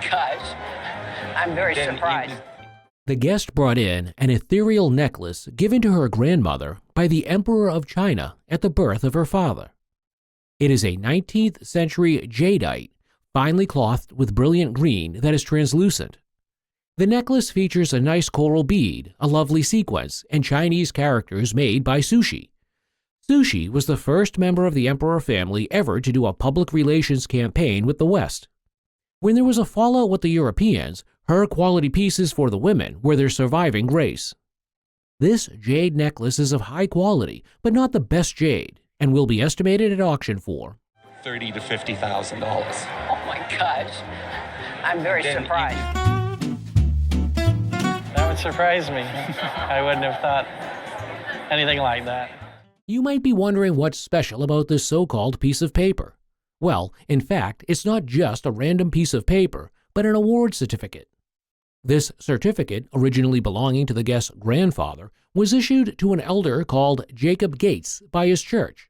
gosh, I'm very surprised. The guest brought in an ethereal necklace given to her grandmother by the Emperor of China at the birth of her father. It is a 19th century jadeite, finely clothed with brilliant green that is translucent. The necklace features a nice coral bead, a lovely sequence, and Chinese characters made by Sushi. Sushi was the first member of the Emperor family ever to do a public relations campaign with the West. When there was a fallout with the Europeans, her quality pieces for the women were their surviving grace. This jade necklace is of high quality, but not the best jade, and will be estimated at auction for $30,000 to $50,000. Oh my gosh, I'm very surprised. That would surprise me. I wouldn't have thought anything like that. You might be wondering what's special about this so-called piece of paper. Well, in fact, it's not just a random piece of paper, but an award certificate. This certificate, originally belonging to the guest's grandfather, was issued to an elder called Jacob Gates by his church.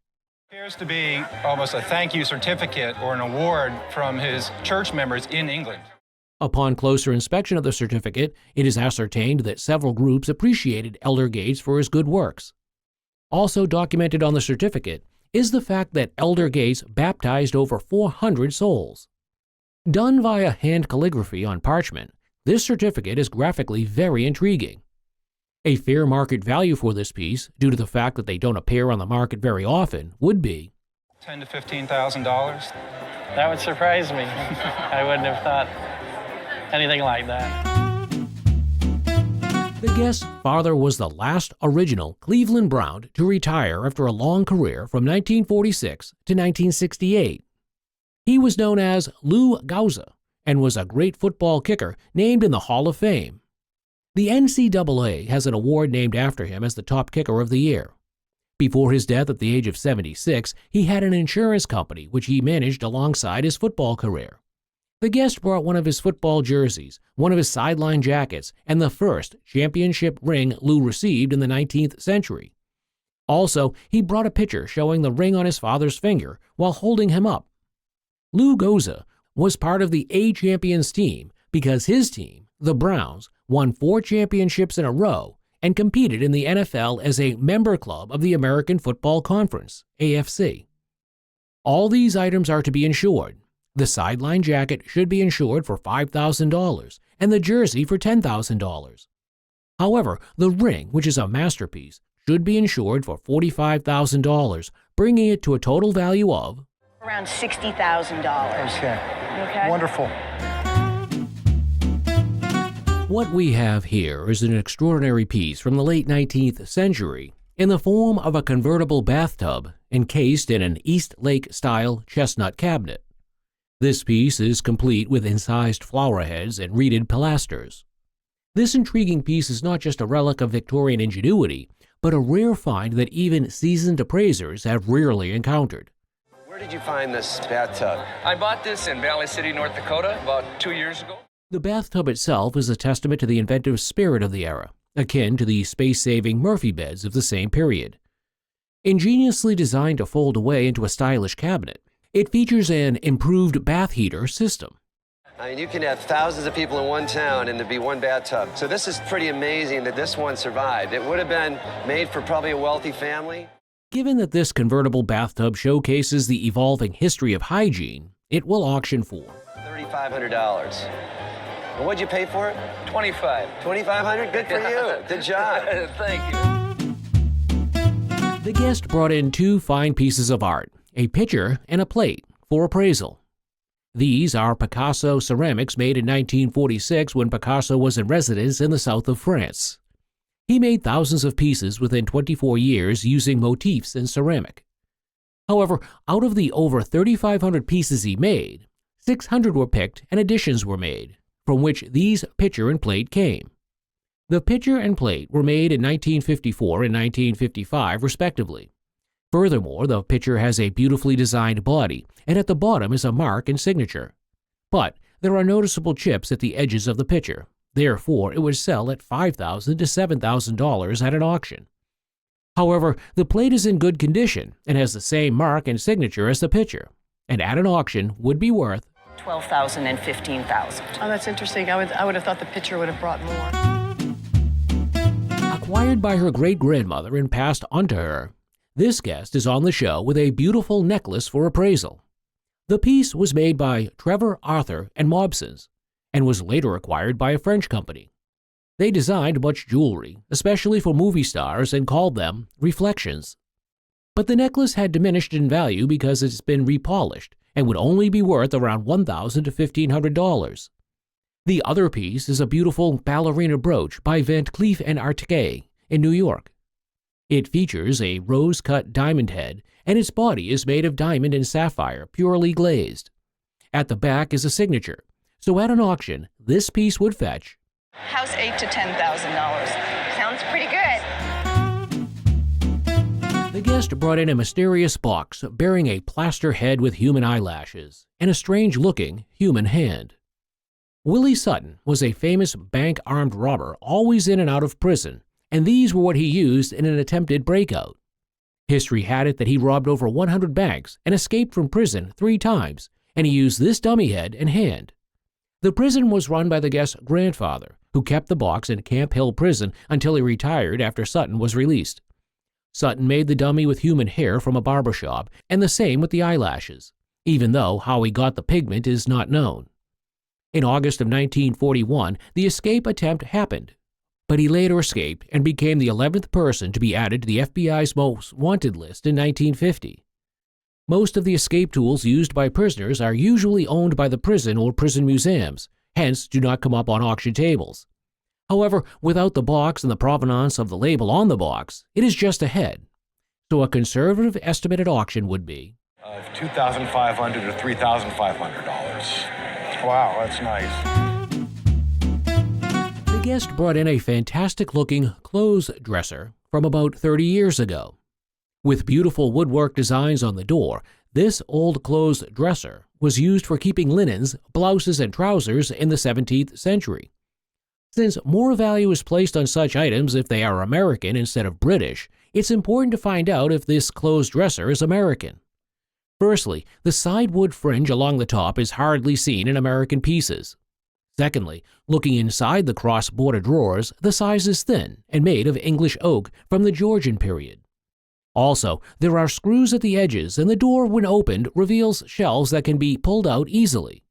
It appears to be almost a thank you certificate or an award from his church members in England. Upon closer inspection of the certificate, it is ascertained that several groups appreciated Elder Gates for his good works. Also documented on the certificate is the fact that Elder Gates baptized over 400 souls. Done via hand calligraphy on parchment, this certificate is graphically very intriguing. A fair market value for this piece, due to the fact that they don't appear on the market very often, would be $10,000 to $15,000. That would surprise me. I wouldn't have thought anything like that. The guest's father was the last original Cleveland Brown to retire after a long career from 1946 to 1968. He was known as Lou Groza and was a great football kicker named in the Hall of Fame. The NCAA has an award named after him as the top kicker of the year. Before his death at the age of 76, he had an insurance company which he managed alongside his football career. The guest brought one of his football jerseys, one of his sideline jackets, and the first championship ring Lou received in the 19th century. Also, he brought a picture showing the ring on his father's finger while holding him up. Lou Groza was part of the A-Champions team because his team, the Browns, won 4 championships in a row and competed in the NFL as a member club of the American Football Conference, AFC. All these items are to be insured. The sideline jacket should be insured for $5,000 and the jersey for $10,000. However, the ring, which is a masterpiece, should be insured for $45,000, bringing it to a total value of Around $60,000. Okay. Wonderful. What we have here is an extraordinary piece from the late 19th century in the form of a convertible bathtub encased in an East Lake-style chestnut cabinet. This piece is complete with incised flower heads and reeded pilasters. This intriguing piece is not just a relic of Victorian ingenuity, but a rare find that even seasoned appraisers have rarely encountered. Where did you find this bathtub? I bought this in Valley City, North Dakota about 2 years ago. The bathtub itself is a testament to the inventive spirit of the era, akin to the space-saving Murphy beds of the same period. Ingeniously designed to fold away into a stylish cabinet, it features an improved bath heater system. I mean, you can have thousands of people in one town and there'd be one bathtub. So this is pretty amazing that this one survived. It would have been made for probably a wealthy family. Given that this convertible bathtub showcases the evolving history of hygiene, it will auction for $3,500. And what'd you pay for it? $25,000. $2,500? Good for you. Good job. Thank you. The guest brought in 2 fine pieces of art, a pitcher and a plate, for appraisal. These are Picasso ceramics made in 1946 when Picasso was in residence in the south of France. He made thousands of pieces within 24 years using motifs in ceramic. However, out of the over 3,500 pieces he made, 600 were picked and additions were made, from which these pitcher and plate came. The pitcher and plate were made in 1954 and 1955, respectively. Furthermore, the pitcher has a beautifully designed body, and at the bottom is a mark and signature. But there are noticeable chips at the edges of the pitcher. Therefore, it would sell at $5,000 to $7,000 at an auction. However, the plate is in good condition and has the same mark and signature as the pitcher, and at an auction would be worth 12,000 and 15,000. Oh, that's interesting. I would have thought the picture would have brought more. Acquired by her great-grandmother and passed on to her, this guest is on the show with a beautiful necklace for appraisal. The piece was made by Trevor Arthur and Mobsons and was later acquired by a French company. They designed much jewelry, especially for movie stars, and called them reflections. But the necklace had diminished in value because it's been repolished and would only be worth around $1,000 to $1,500. The other piece is a beautiful ballerina brooch by Van Cleef & Arpels in New York. It features a rose-cut diamond head, and its body is made of diamond and sapphire, purely glazed. At the back is a signature, so at an auction, this piece would fetch How's $8,000 to $10,000? Sounds pretty good. The guest brought in a mysterious box bearing a plaster head with human eyelashes and a strange-looking human hand. Willie Sutton was a famous bank armed robber always in and out of prison, and these were what he used in an attempted breakout. History had it that he robbed over 100 banks and escaped from prison 3 times, and he used this dummy head and hand. The prison was run by the guest's grandfather, who kept the box in Camp Hill Prison until he retired after Sutton was released. Sutton made the dummy with human hair from a barber shop, and the same with the eyelashes, even though how he got the pigment is not known. In August of 1941, the escape attempt happened, but he later escaped and became the 11th person to be added to the FBI's most wanted list in 1950. Most of the escape tools used by prisoners are usually owned by the prison or prison museums, hence do not come up on auction tables. However, without the box and the provenance of the label on the box, it is just a head. So a conservative estimate at auction would be $2,500 to $3,500. Wow, that's nice. The guest brought in a fantastic-looking clothes dresser from about 30 years ago. With beautiful woodwork designs on the door, this old clothes dresser was used for keeping linens, blouses, and trousers in the 17th century. Since more value is placed on such items if they are American instead of British, it's important to find out if this clothes dresser is American. Firstly, the side wood fringe along the top is hardly seen in American pieces. Secondly, looking inside the cross-border drawers, the size is thin and made of English oak from the Georgian period. Also, there are screws at the edges, and the door, when opened, reveals shelves that can be pulled out easily.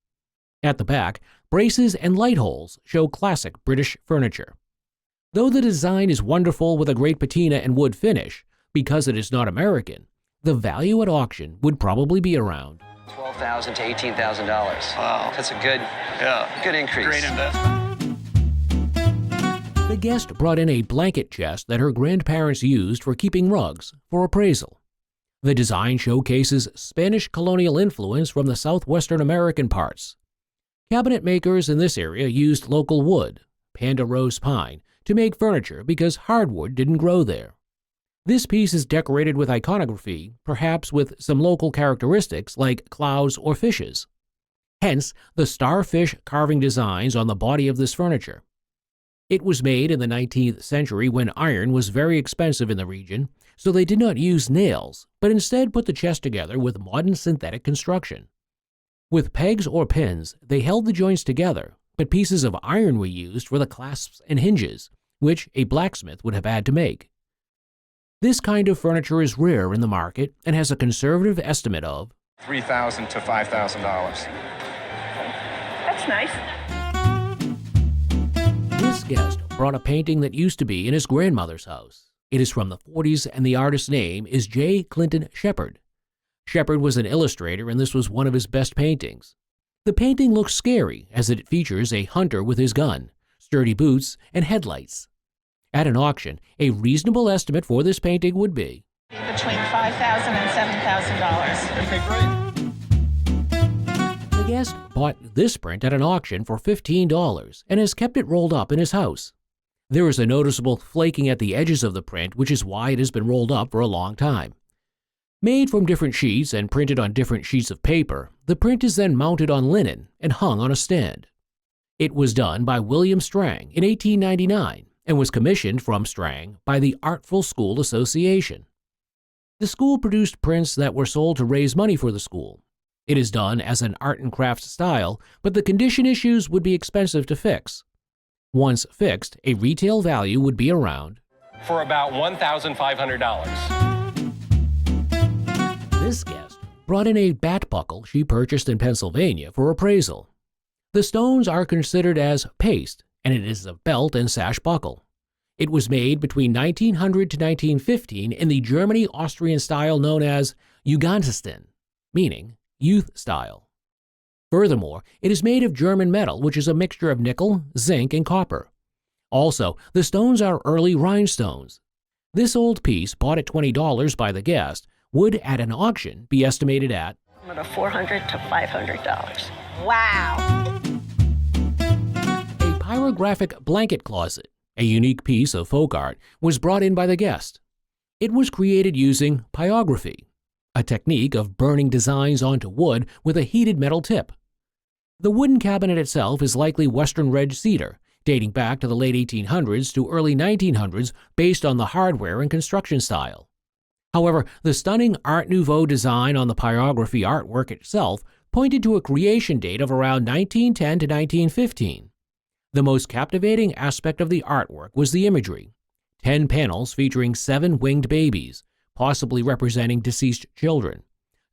At the back, braces and light holes show classic British furniture. Though the design is wonderful with a great patina and wood finish, because it is not American, the value at auction would probably be around $12,000 to $18,000. Wow, that's a good increase. Great investment. The guest brought in a blanket chest that her grandparents used for keeping rugs for appraisal. The design showcases Spanish colonial influence from the southwestern American parts. Cabinet makers in this area used local wood, Panda Rose pine, to make furniture because hardwood didn't grow there. This piece is decorated with iconography, perhaps with some local characteristics like clouds or fishes. Hence, the starfish carving designs on the body of this furniture. It was made in the 19th century when iron was very expensive in the region, so they did not use nails, but instead put the chest together with modern synthetic construction. With pegs or pins, they held the joints together, but pieces of iron were used for the clasps and hinges, which a blacksmith would have had to make. This kind of furniture is rare in the market and has a conservative estimate of $3,000 to $5,000. That's nice. This guest brought a painting that used to be in his grandmother's house. It is from the 40s and the artist's name is J. Clinton Shepard. Shepard was an illustrator and this was one of his best paintings. The painting looks scary as it features a hunter with his gun, sturdy boots, and headlights. At an auction, a reasonable estimate for this painting would be Between $5,000 and $7,000. Okay, great. The guest bought this print at an auction for $15 and has kept it rolled up in his house. There is a noticeable flaking at the edges of the print, which is why it has been rolled up for a long time. Made from different sheets and printed on different sheets of paper, the print is then mounted on linen and hung on a stand. It was done by William Strang in 1899 and was commissioned from Strang by the Artful School Association. The school produced prints that were sold to raise money for the school. It is done as an art and crafts style, but the condition issues would be expensive to fix. Once fixed, a retail value would be around for about $1,500. This guest brought in a bat buckle she purchased in Pennsylvania for appraisal. The stones are considered as paste, and it is a belt and sash buckle. It was made between 1900 to 1915 in the Germany-Austrian style known as Jugendstil, meaning youth style. Furthermore, it is made of German metal, which is a mixture of nickel, zinc, and copper. Also, the stones are early rhinestones. This old piece, bought at $20 by the guest, would at an auction be estimated at $400 to $500. Wow. A pyrographic blanket closet, a unique piece of folk art, was brought in by the guest. It was created using pyrography, a technique of burning designs onto wood with a heated metal tip. The wooden cabinet itself is likely Western red cedar, dating back to the late 1800s to early 1900s based on the hardware and construction style. However, the stunning Art Nouveau design on the pyrography artwork itself pointed to a creation date of around 1910 to 1915. The most captivating aspect of the artwork was the imagery: 10 panels featuring 7 winged babies, possibly representing deceased children,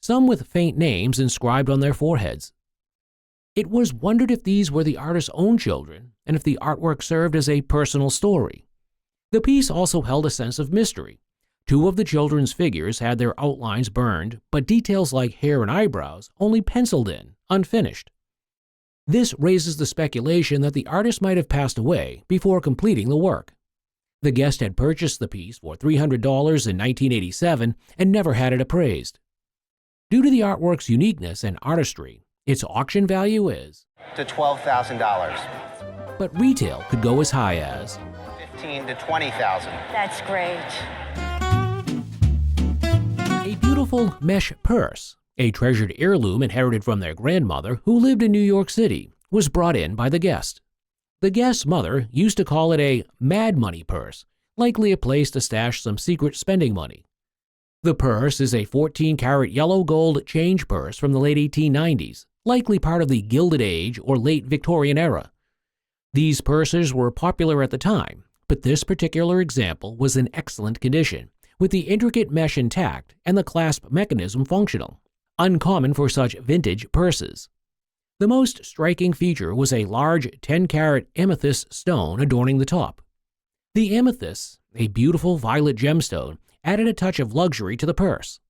some with faint names inscribed on their foreheads. It was wondered if these were the artist's own children and if the artwork served as a personal story. The piece also held a sense of mystery. 2 of the children's figures had their outlines burned, but details like hair and eyebrows only penciled in, unfinished. This raises the speculation that the artist might have passed away before completing the work. The guest had purchased the piece for $300 in 1987 and never had it appraised. Due to the artwork's uniqueness and artistry, its auction value is to $12,000. But retail could go as high as $15,000 to $20,000. That's great. A beautiful mesh purse, a treasured heirloom inherited from their grandmother who lived in New York City, was brought in by the guest. The guest's mother used to call it a mad money purse, likely a place to stash some secret spending money. The purse is a 14-karat yellow gold change purse from the late 1890s, likely part of the Gilded Age or late Victorian era. These purses were popular at the time, but this particular example was in excellent condition, with the intricate mesh intact and the clasp mechanism functional, uncommon for such vintage purses. The most striking feature was a large 10-karat amethyst stone adorning the top. The amethyst, a beautiful violet gemstone, added a touch of luxury to the purse.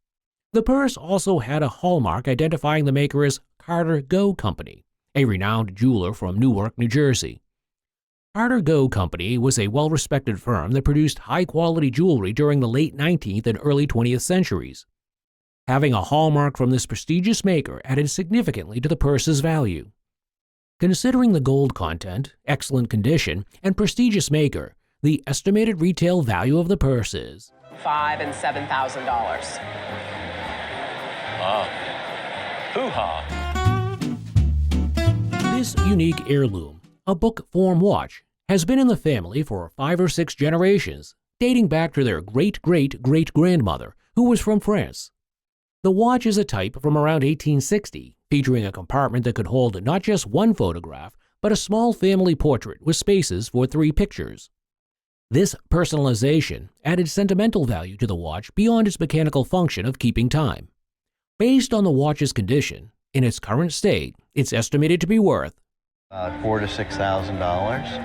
The purse also had a hallmark identifying the maker as Carter Go Company, a renowned jeweler from Newark, New Jersey. Carter Go Company was a well-respected firm that produced high-quality jewelry during the late 19th and early 20th centuries. Having a hallmark from this prestigious maker added significantly to the purse's value. Considering the gold content, excellent condition, and prestigious maker, the estimated retail value of the purse is $5,000 and $7,000. Wow. Hoo-ha. This unique heirloom, a book-form watch, has been in the family for 5 or 6 generations, dating back to their great-great-great-grandmother, who was from France. The watch is a type from around 1860, featuring a compartment that could hold not just one photograph, but a small family portrait with spaces for 3 pictures. This personalization added sentimental value to the watch beyond its mechanical function of keeping time. Based on the watch's condition, in its current state, it's estimated to be worth $4,000 to $6,000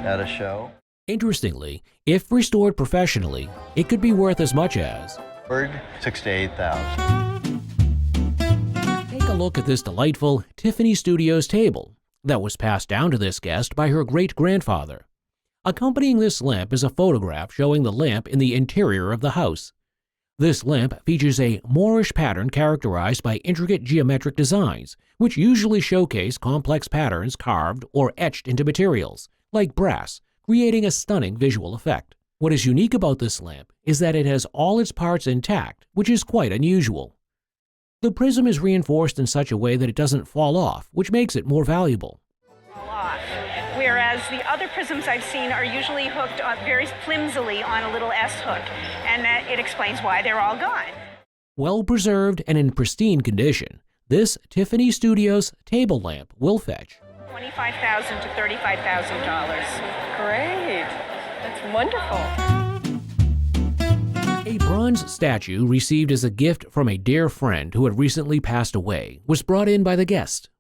at a show. Interestingly, if restored professionally, it could be worth as much as $6,000 to $8,000. Take a look at this delightful Tiffany Studios table that was passed down to this guest by her great-grandfather. Accompanying this lamp is a photograph showing the lamp in the interior of the house. This lamp features a Moorish pattern characterized by intricate geometric designs, which usually showcase complex patterns carved or etched into materials, like brass, creating a stunning visual effect. What is unique about this lamp is that it has all its parts intact, which is quite unusual. The prism is reinforced in such a way that it doesn't fall off, which makes it more valuable. Whereas the other prisms I've seen are usually hooked on very flimsily on a little S hook, and that it explains why they're all gone. Well preserved and in pristine condition, this Tiffany Studios table lamp will fetch $25,000 to $35,000. Great. That's wonderful. A bronze statue received as a gift from a dear friend who had recently passed away was brought in by the guest.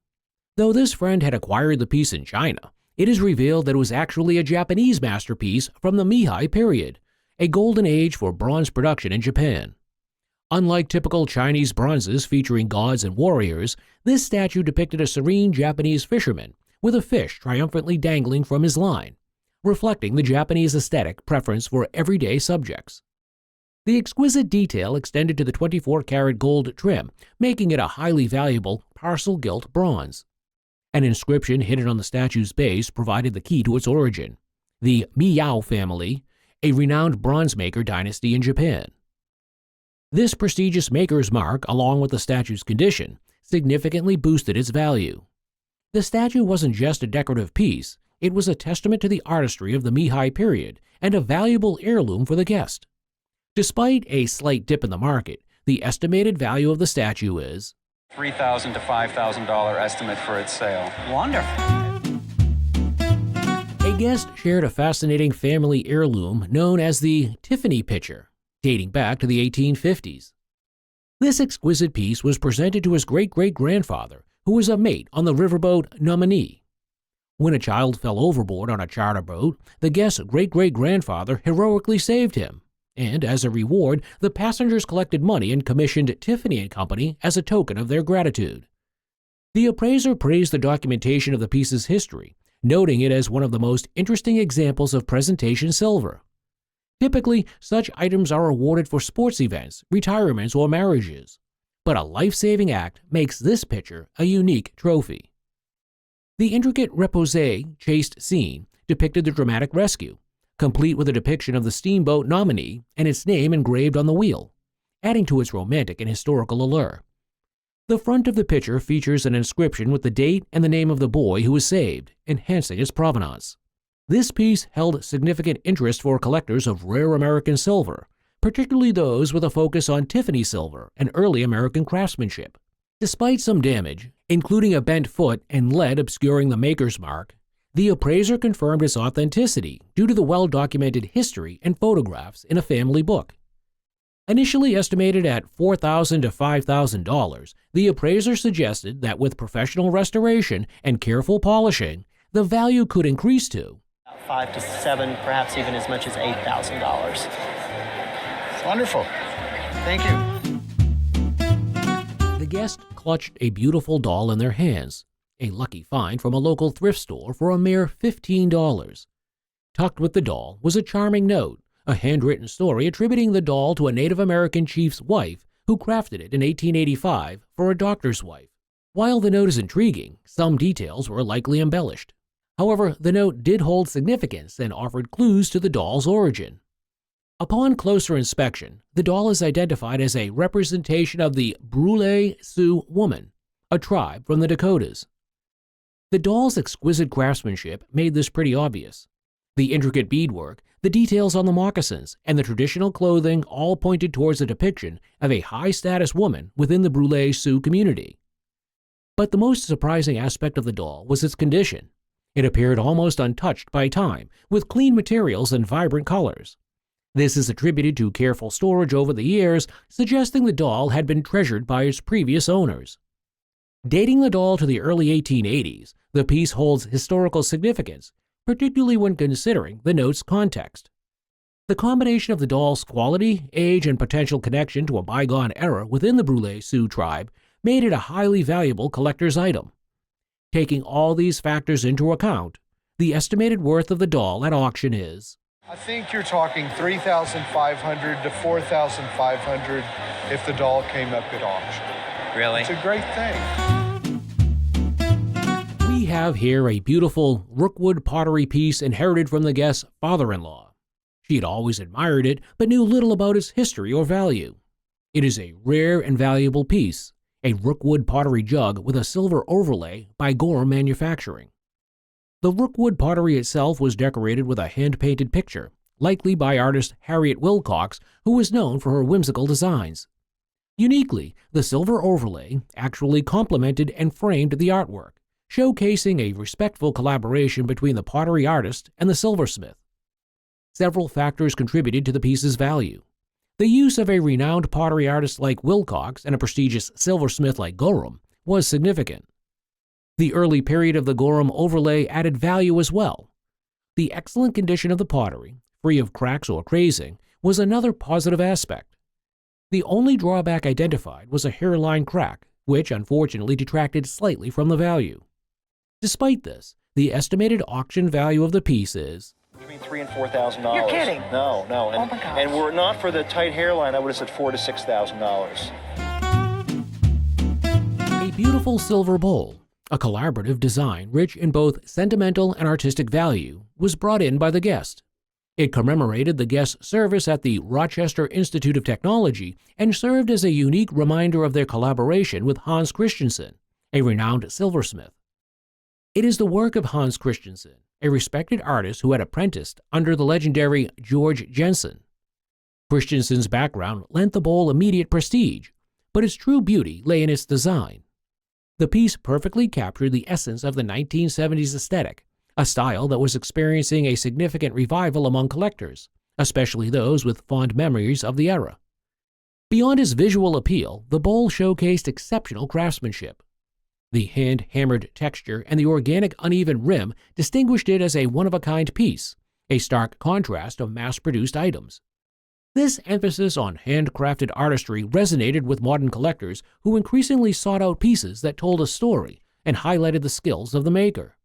Though this friend had acquired the piece in China, it is revealed that it was actually a Japanese masterpiece from the Meiji period, a golden age for bronze production in Japan. Unlike typical Chinese bronzes featuring gods and warriors, this statue depicted a serene Japanese fisherman with a fish triumphantly dangling from his line, reflecting the Japanese aesthetic preference for everyday subjects. The exquisite detail extended to the 24-karat gold trim, making it a highly valuable parcel-gilt bronze. An inscription hidden on the statue's base provided the key to its origin: the B.J.O family, a renowned bronze maker dynasty in Japan. This prestigious maker's mark, along with the statue's condition, significantly boosted its value. The statue wasn't just a decorative piece, it was a testament to the artistry of the Meiji period and a valuable heirloom for the guest. Despite a slight dip in the market, the estimated value of the statue is $3,000 to $5,000 estimate for its sale. Wonderful. A guest shared a fascinating family heirloom known as the Tiffany pitcher, dating back to the 1850s. This exquisite piece was presented to his great-great-grandfather, who was a mate on the riverboat Nomini. When a child fell overboard on a charter boat, the guest's great-great-grandfather heroically saved him, and as a reward, the passengers collected money and commissioned Tiffany & Company as a token of their gratitude. The appraiser praised the documentation of the piece's history, noting it as one of the most interesting examples of presentation silver. Typically, such items are awarded for sports events, retirements, or marriages, but a life-saving act makes this pitcher a unique trophy. The intricate repose chased scene depicted the dramatic rescue, complete with a depiction of the steamboat Nomini and its name engraved on the wheel, adding to its romantic and historical allure. The front of the pitcher features an inscription with the date and the name of the boy who was saved, enhancing its provenance. This piece held significant interest for collectors of rare American silver, particularly those with a focus on Tiffany silver and early American craftsmanship. Despite some damage, including a bent foot and lead obscuring the maker's mark, the appraiser confirmed its authenticity due to the well-documented history and photographs in a family book. Initially estimated at $4,000 to $5,000, the appraiser suggested that with professional restoration and careful polishing, the value could increase to $5,000 to $7,000, perhaps even as much as $8,000. Wonderful. Thank you. The guest clutched a beautiful doll in their hands, a lucky find from a local thrift store for a mere $15. Tucked with the doll was a charming note, a handwritten story attributing the doll to a Native American chief's wife who crafted it in 1885 for a doctor's wife. While the note is intriguing, some details were likely embellished. However, the note did hold significance and offered clues to the doll's origin. Upon closer inspection, the doll is identified as a representation of the Brule Sioux woman, a tribe from the Dakotas. The doll's exquisite craftsmanship made this pretty obvious. The intricate beadwork, the details on the moccasins, and the traditional clothing all pointed towards a depiction of a high-status woman within the Brule Sioux community. But the most surprising aspect of the doll was its condition. It appeared almost untouched by time, with clean materials and vibrant colors. This is attributed to careful storage over the years, suggesting the doll had been treasured by its previous owners. Dating the doll to the early 1880s, the piece holds historical significance, particularly when considering the note's context. The combination of the doll's quality, age, and potential connection to a bygone era within the Brule Sioux tribe made it a highly valuable collector's item. Taking all these factors into account, the estimated worth of the doll at auction is I think you're talking $3,500 to $4,500 if the doll came up at auction. Really? It's a great thing. We have here a beautiful Rookwood pottery piece inherited from the guest's father-in-law. She had always admired it, but knew little about its history or value. It is a rare and valuable piece, a Rookwood pottery jug with a silver overlay by Gore Manufacturing. The Rookwood pottery itself was decorated with a hand-painted picture, likely by artist Harriet Wilcox, who was known for her whimsical designs. Uniquely, the silver overlay actually complemented and framed the artwork, showcasing a respectful collaboration between the pottery artist and the silversmith. Several factors contributed to the piece's value. The use of a renowned pottery artist like Wilcox and a prestigious silversmith like Gorham was significant. The early period of the Gorham overlay added value as well. The excellent condition of the pottery, free of cracks or crazing, was another positive aspect. The only drawback identified was a hairline crack, which unfortunately detracted slightly from the value. Despite this, the estimated auction value of the piece is between $3,000 and $4,000. You're kidding. No. And, oh my gosh. And were it not for the tight hairline, I would have said $4,000 to $6,000. A beautiful silver bowl, a collaborative design rich in both sentimental and artistic value, was brought in by the guest. It commemorated the guest's service at the Rochester Institute of Technology and served as a unique reminder of their collaboration with Hans Christensen, a renowned silversmith. It is the work of Hans Christensen, a respected artist who had apprenticed under the legendary George Jensen. Christensen's background lent the bowl immediate prestige, but its true beauty lay in its design. The piece perfectly captured the essence of the 1970s aesthetic, a style that was experiencing a significant revival among collectors, especially those with fond memories of the era. Beyond its visual appeal, the bowl showcased exceptional craftsmanship. The hand-hammered texture and the organic uneven rim distinguished it as a one-of-a-kind piece, a stark contrast of mass-produced items. This emphasis on handcrafted artistry resonated with modern collectors who increasingly sought out pieces that told a story and highlighted the skills of the maker.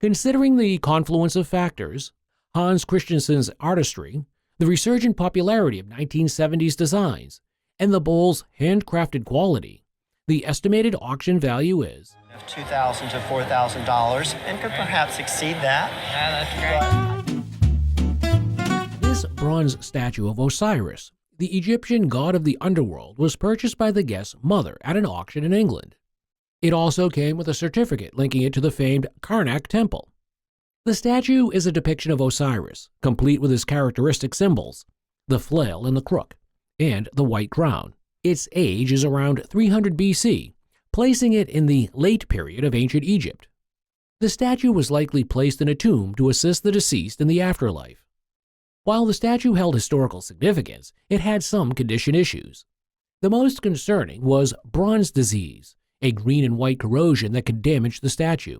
Considering the confluence of factors, Hans Christensen's artistry, the resurgent popularity of 1970s designs, and the bowl's handcrafted quality, the estimated auction value is $2,000 to $4,000 and could perhaps exceed that. Yeah, that's great. This bronze statue of Osiris, the Egyptian god of the underworld, was purchased by the guest's mother at an auction in England. It also came with a certificate linking it to the famed Karnak Temple. The statue is a depiction of Osiris, complete with his characteristic symbols, the flail and the crook, and the white crown. Its age is around 300 BC, placing it in the late period of ancient Egypt. The statue was likely placed in a tomb to assist the deceased in the afterlife. While the statue held historical significance, it had some condition issues. The most concerning was bronze disease, a green and white corrosion that could damage the statue.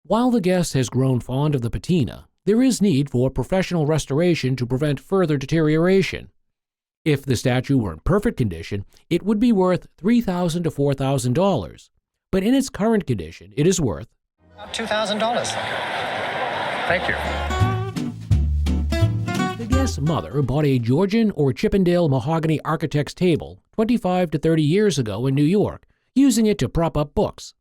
While the guest has grown fond of the patina, there is need for professional restoration to prevent further deterioration. If the statue were in perfect condition, it would be worth $3,000 to $4,000, but in its current condition, it is worth $2,000. Thank you. The guest's mother bought a Georgian or Chippendale mahogany architect's table 25 to 30 years ago in New York, using it to prop up books.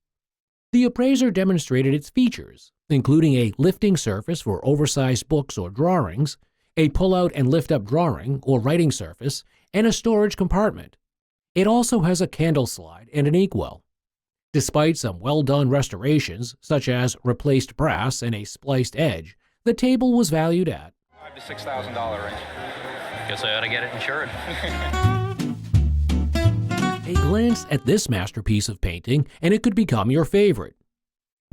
The appraiser demonstrated its features, including a lifting surface for oversized books or drawings, a pull-out and lift-up drawing or writing surface, and a storage compartment. It also has a candle slide and an inkwell. Despite some well-done restorations, such as replaced brass and a spliced edge, the table was valued at $5,000 to $6,000 range. Guess I ought to get it insured. A glance at this masterpiece of painting, and it could become your favorite.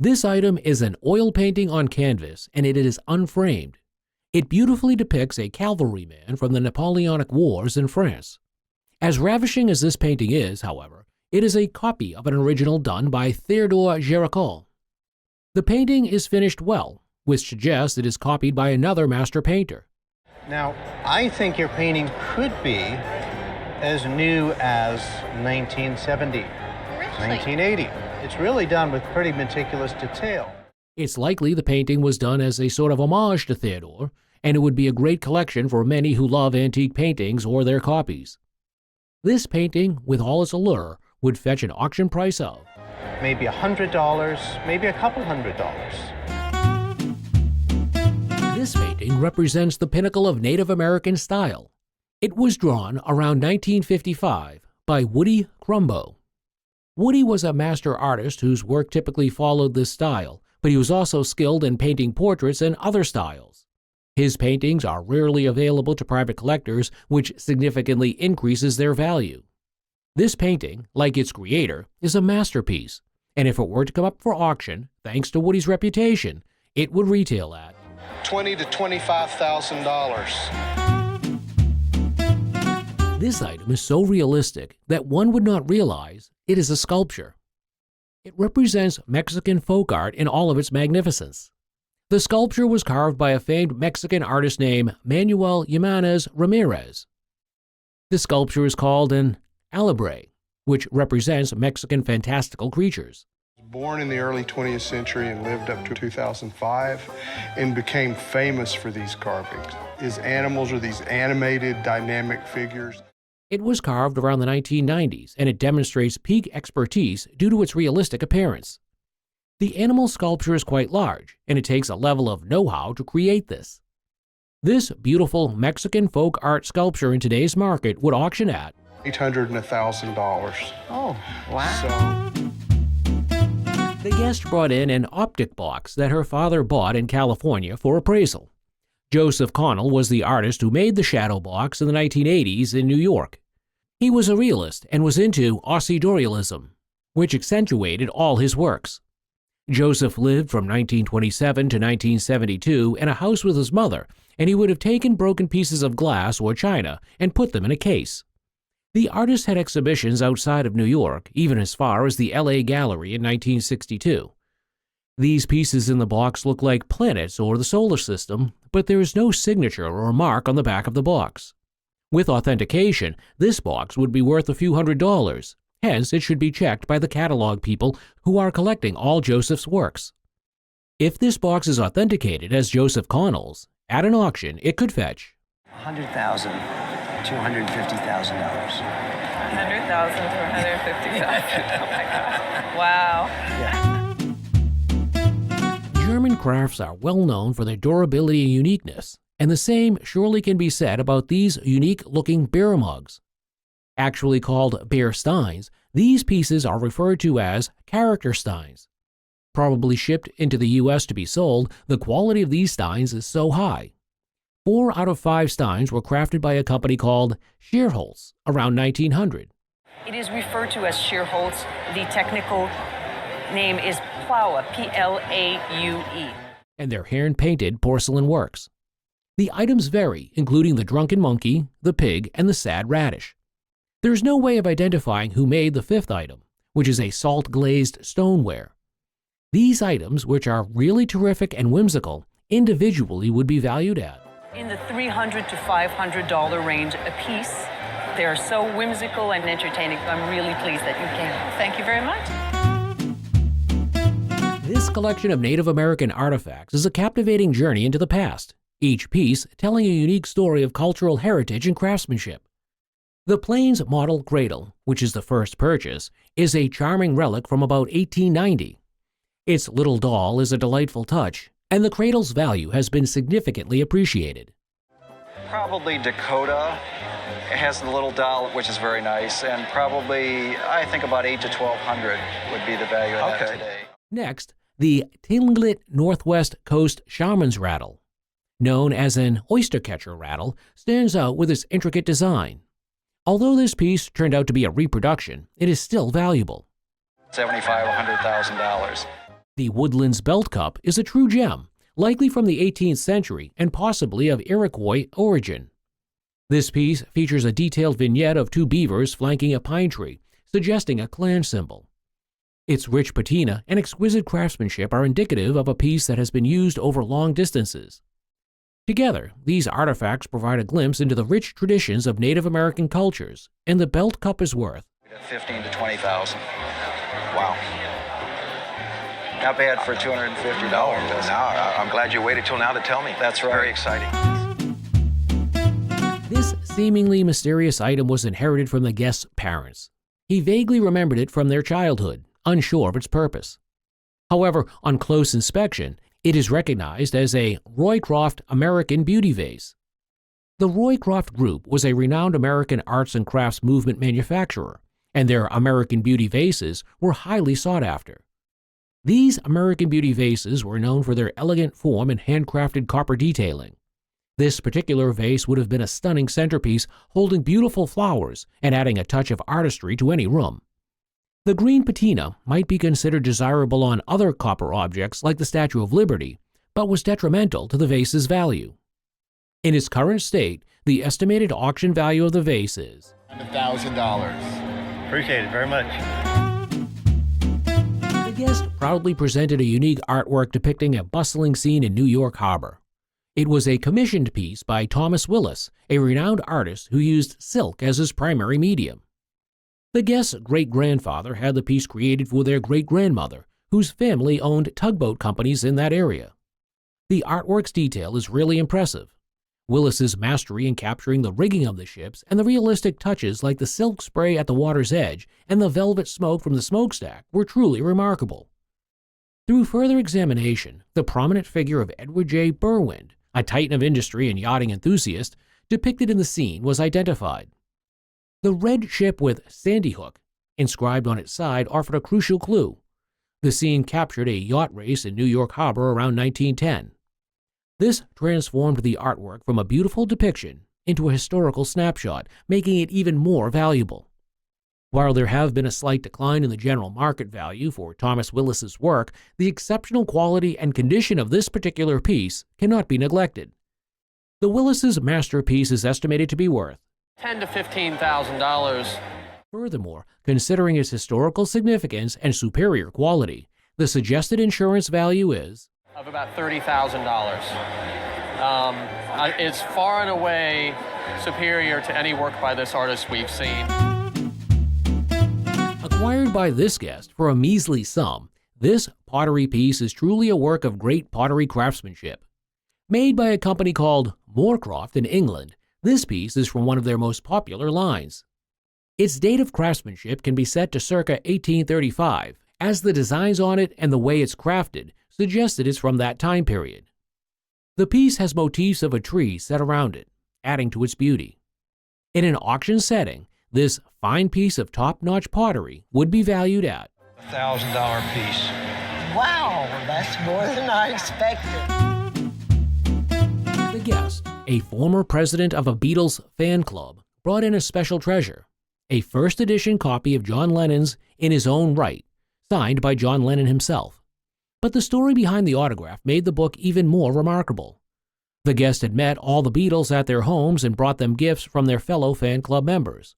This item is an oil painting on canvas, and it is unframed. It beautifully depicts a cavalryman from the Napoleonic Wars in France. As ravishing as this painting is, however, it is a copy of an original done by Theodore Géricault. The painting is finished well, which suggests it is copied by another master painter. Now, I think your painting could be as new as 1970, 1980. It's really done with pretty meticulous detail. It's likely the painting was done as a sort of homage to Theodore, and it would be a great collection for many who love antique paintings or their copies. This painting, with all its allure, would fetch an auction price of maybe $100, maybe a couple $100. This painting represents the pinnacle of Native American style. It was drawn around 1955 by Woody Crumbo. Woody was a master artist whose work typically followed this style, but he was also skilled in painting portraits and other styles. His paintings are rarely available to private collectors, which significantly increases their value. This painting, like its creator, is a masterpiece, and if it were to come up for auction, thanks to Woody's reputation, it would retail at $20,000 to $25,000. This item is so realistic that one would not realize it is a sculpture. It represents Mexican folk art in all of its magnificence. The sculpture was carved by a famed Mexican artist named Manuel Jimenez Ramirez. The sculpture is called an alebre, which represents Mexican fantastical creatures. Born in the early 20th century and lived up to 2005 and became famous for these carvings. His animals are these animated, dynamic figures. It was carved around the 1990s, and it demonstrates peak expertise due to its realistic appearance. The animal sculpture is quite large, and it takes a level of know-how to create this. This beautiful Mexican folk art sculpture in today's market would auction at $800 and $1,000. Oh, wow. The guest brought in an optic box that her father bought in California for appraisal. Joseph Connell was the artist who made the shadow box in the 1980s in New York. He was a realist and was into Osirism, which accentuated all his works. Joseph lived from 1927 to 1972 in a house with his mother, and he would have taken broken pieces of glass or china and put them in a case. The artist had exhibitions outside of New York, even as far as the LA Gallery in 1962. These pieces in the box look like planets or the solar system, but there is no signature or mark on the back of the box. With authentication, this box would be worth a few $100s. Hence, it should be checked by the catalog people who are collecting all Joseph's works. If this box is authenticated as Joseph Connell's, at an auction, it could fetch $100,000 to $150,000. $100,000 to $150,000. Oh my God. Wow. Yeah. German crafts are well known for their durability and uniqueness, and the same surely can be said about these unique-looking beer mugs. Actually called beer steins, these pieces are referred to as character steins. Probably shipped into the U.S. to be sold, the quality of these steins is so high. 4 out of 5 steins were crafted by a company called Scheerholz around 1900. It is referred to as Scheerholz. The technical name is Plaue, P-L-A-U-E. And they're hand-painted porcelain works. The items vary, including the drunken monkey, the pig, and the sad radish. There's no way of identifying who made the 5th item, which is a salt-glazed stoneware. These items, which are really terrific and whimsical, individually would be valued at In the $300 to $500 range a piece. They're so whimsical and entertaining. I'm really pleased that you came. Thank you very much. This collection of Native American artifacts is a captivating journey into the past, each piece telling a unique story of cultural heritage and craftsmanship. The Plains model cradle, which is the first purchase, is a charming relic from about 1890. Its little doll is a delightful touch, and the cradle's value has been significantly appreciated. Probably Dakota. It has the little doll, which is very nice, and probably, I think about $800 to $1,200 would be the value of that today. Next, the Tlingit Northwest Coast Shaman's Rattle, known as an oyster catcher rattle, stands out with its intricate design. Although this piece turned out to be a reproduction, it is still valuable. $75,000 or $100,000. The Woodlands Belt Cup is a true gem, likely from the 18th century and possibly of Iroquois origin. This piece features a detailed vignette of 2 beavers flanking a pine tree, suggesting a clan symbol. Its rich patina and exquisite craftsmanship are indicative of a piece that has been used over long distances. Together, these artifacts provide a glimpse into the rich traditions of Native American cultures, and the Belt Cup is worth $15,000 to $20,000. Wow. Not bad for $250. No, I'm glad you waited till now to tell me. That's right. Very exciting. This seemingly mysterious item was inherited from the guest's parents. He vaguely remembered it from their childhood, unsure of its purpose. However, on close inspection, it is recognized as a Roycroft American Beauty vase. The Roycroft Group was a renowned American arts and crafts movement manufacturer, and their American Beauty vases were highly sought after. These American Beauty vases were known for their elegant form and handcrafted copper detailing. This particular vase would have been a stunning centerpiece holding beautiful flowers and adding a touch of artistry to any room. The green patina might be considered desirable on other copper objects like the Statue of Liberty, but was detrimental to the vase's value. In its current state, the estimated auction value of the vase is $1,000. Appreciate it very much. The guest proudly presented a unique artwork depicting a bustling scene in New York Harbor. It was a commissioned piece by Thomas Willis, a renowned artist who used silk as his primary medium. The guest's great-grandfather had the piece created for their great-grandmother, whose family owned tugboat companies in that area. The artwork's detail is really impressive. Willis's mastery in capturing the rigging of the ships and the realistic touches like the silk spray at the water's edge and the velvet smoke from the smokestack were truly remarkable. Through further examination, the prominent figure of Edward J. Berwind, a titan of industry and yachting enthusiast, depicted in the scene was identified. The red ship with Sandy Hook inscribed on its side offered a crucial clue. The scene captured a yacht race in New York Harbor around 1910. This transformed the artwork from a beautiful depiction into a historical snapshot, making it even more valuable. While there have been a slight decline in the general market value for Thomas Willis's work, the exceptional quality and condition of this particular piece cannot be neglected. The Willis's masterpiece is estimated to be worth $10,000 to $15,000. Furthermore, considering its historical significance and superior quality, the suggested insurance value is Of about $30,000. It's far and away superior to any work by this artist we've seen. Acquired by this guest for a measly sum, this pottery piece is truly a work of great pottery craftsmanship. Made by a company called Roycroft in England, this piece is from one of their most popular lines. Its date of craftsmanship can be set to circa 1835, as the designs on it and the way it's crafted suggested it's from that time period. The piece has motifs of a tree set around it, adding to its beauty. In an auction setting, this fine piece of top-notch pottery would be valued at $1,000 piece. Wow, that's more than I expected. The guest, a former president of a Beatles fan club, brought in a special treasure, a first edition copy of John Lennon's In His Own Right, signed by John Lennon himself. But the story behind the autograph made the book even more remarkable. The guest had met all the Beatles at their homes and brought them gifts from their fellow fan club members.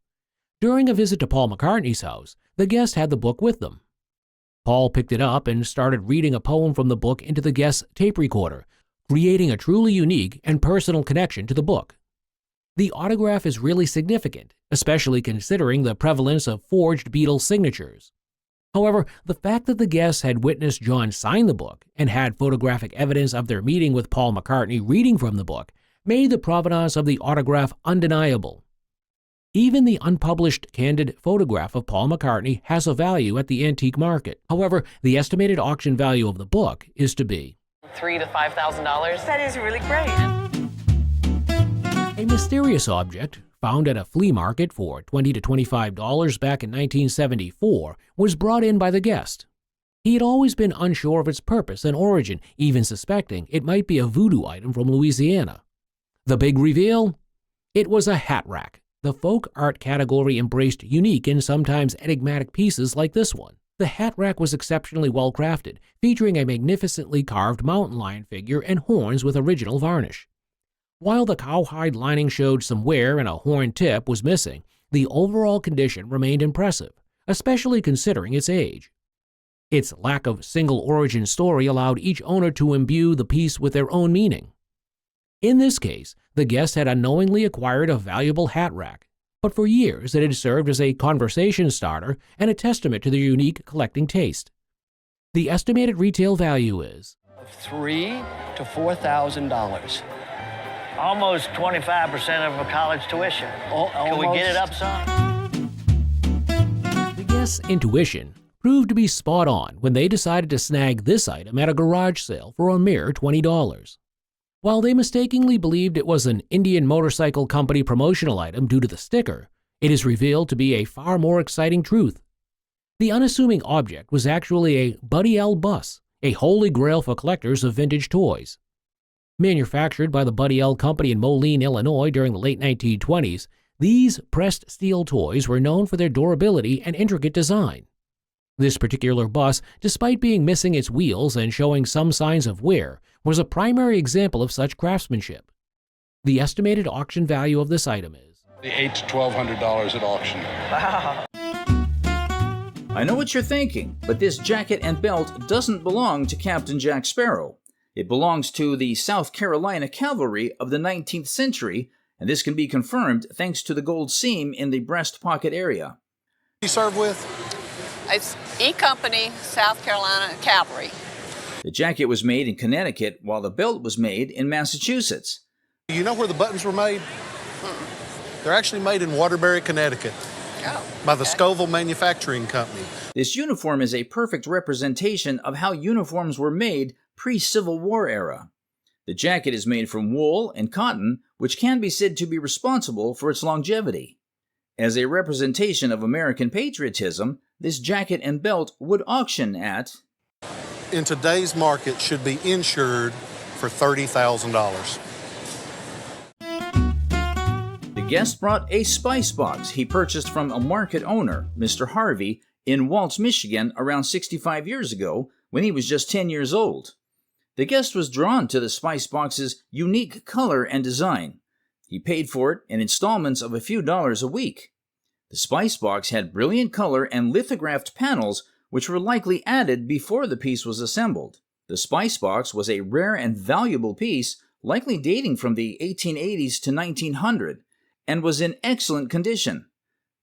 During a visit to Paul McCartney's house, the guest had the book with them. Paul picked it up and started reading a poem from the book into the guest's tape recorder, creating a truly unique and personal connection to the book. The autograph is really significant, especially considering the prevalence of forged Beatles signatures. However, the fact that the guests had witnessed John sign the book and had photographic evidence of their meeting with Paul McCartney reading from the book made the provenance of the autograph undeniable. Even the unpublished candid photograph of Paul McCartney has a value at the antique market. However, the estimated auction value of the book is to be $3,000 to $5,000. That is really great. a mysterious object found at a flea market for $20 to $25 back in 1974, was brought in by the guest. He had always been unsure of its purpose and origin, even suspecting it might be a voodoo item from Louisiana. The big reveal? It was a hat rack. The folk art category embraced unique and sometimes enigmatic pieces like this one. The hat rack was exceptionally well crafted, featuring a magnificently carved mountain lion figure and horns with original varnish. While the cowhide lining showed some wear and a horn tip was missing, the overall condition remained impressive, especially considering its age. Its lack of single origin story allowed each owner to imbue the piece with their own meaning. In this case, the guest had unknowingly acquired a valuable hat rack, but for years it had served as a conversation starter and a testament to their unique collecting taste. The estimated retail value is $3,000 to $4,000. Almost 25% of a college tuition. Can we get it up some? The guest's intuition proved to be spot on when they decided to snag this item at a garage sale for a mere $20. While they mistakenly believed it was an Indian Motorcycle Company promotional item due to the sticker, it is revealed to be a far more exciting truth. The unassuming object was actually a Buddy L bus, a holy grail for collectors of vintage toys. Manufactured by the Buddy L Company in Moline, Illinois during the late 1920s, these pressed steel toys were known for their durability and intricate design. This particular bus, despite being missing its wheels and showing some signs of wear, was a primary example of such craftsmanship. The estimated auction value of this item is $800 to $1,200 at auction. Wow. I know what you're thinking, but this jacket and belt doesn't belong to Captain Jack Sparrow. It belongs to the South Carolina Cavalry of the 19th century, and this can be confirmed thanks to the gold seam in the breast pocket area. You serve with? It's E Company, South Carolina Cavalry. The jacket was made in Connecticut, while the belt was made in Massachusetts. Do you know where the buttons were made? They're actually made in Waterbury, Connecticut, by the Scoville Manufacturing Company. This uniform is a perfect representation of how uniforms were made pre-Civil War era. The jacket is made from wool and cotton, which can be said to be responsible for its longevity. As a representation of American patriotism, this jacket and belt would auction at, in today's market, should be insured for $30,000. The guest brought a spice box he purchased from a market owner, Mr. Harvey, in Waltz, Michigan around 65 years ago when he was just 10 years old. The guest was drawn to the spice box's unique color and design. He paid for it in installments of a few dollars a week. The spice box had brilliant color and lithographed panels which were likely added before the piece was assembled. The spice box was a rare and valuable piece, likely dating from the 1880s to 1900, and was in excellent condition.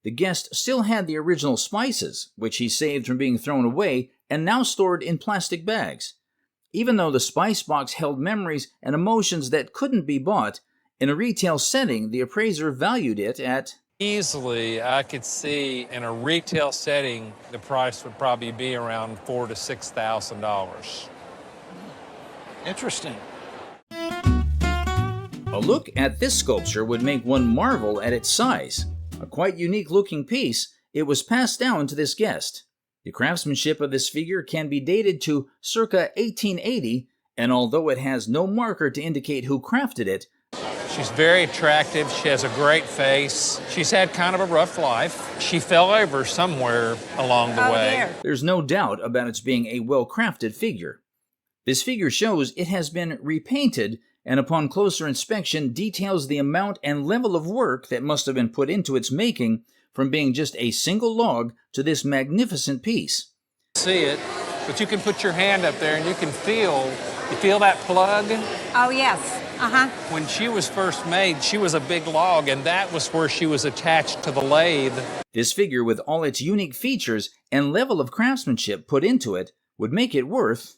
The guest still had the original spices, which he saved from being thrown away and now stored in plastic bags. Even though the spice box held memories and emotions that couldn't be bought, in a retail setting, the appraiser valued it at... Easily, I could see in a retail setting, the price would probably be around $4,000 to $6,000. Interesting. A look at this sculpture would make one marvel at its size. A quite unique looking piece, it was passed down to this guest. The craftsmanship of this figure can be dated to circa 1880, and although it has no marker to indicate who crafted it, she's very attractive. She has a great face. She's had kind of a rough life. She fell over somewhere along the way. There's no doubt about its being a well-crafted figure. This figure shows it has been repainted, and upon closer inspection details the amount and level of work that must have been put into its making, from being just a single log to this magnificent piece. See it, but you can put your hand up there and you feel that plug? Oh, yes. When she was first made, she was a big log, and that was where she was attached to the lathe. This figure, with all its unique features and level of craftsmanship put into it, would make it worth...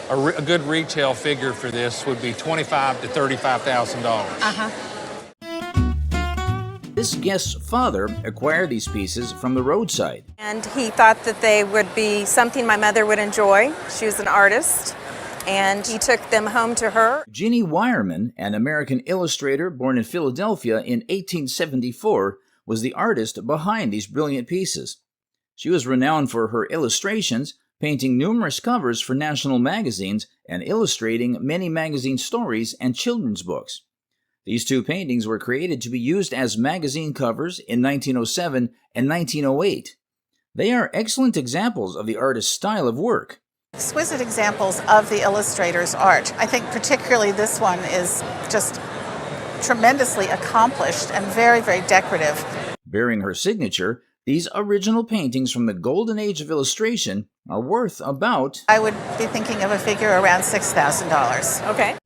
A good retail figure for this would be $25,000 to $35,000. This guest's father acquired these pieces from the roadside. And he thought that they would be something my mother would enjoy. She was an artist, and he took them home to her. Jeannie Wireman, an American illustrator born in Philadelphia in 1874, was the artist behind these brilliant pieces. She was renowned for her illustrations, painting numerous covers for national magazines and illustrating many magazine stories and children's books. These two paintings were created to be used as magazine covers in 1907 and 1908. They are excellent examples of the artist's style of work. Exquisite examples of the illustrator's art. I think particularly this one is just tremendously accomplished and very, very decorative. Bearing her signature, these original paintings from the Golden Age of illustration are worth about... I would be thinking of a figure around $6,000. Okay.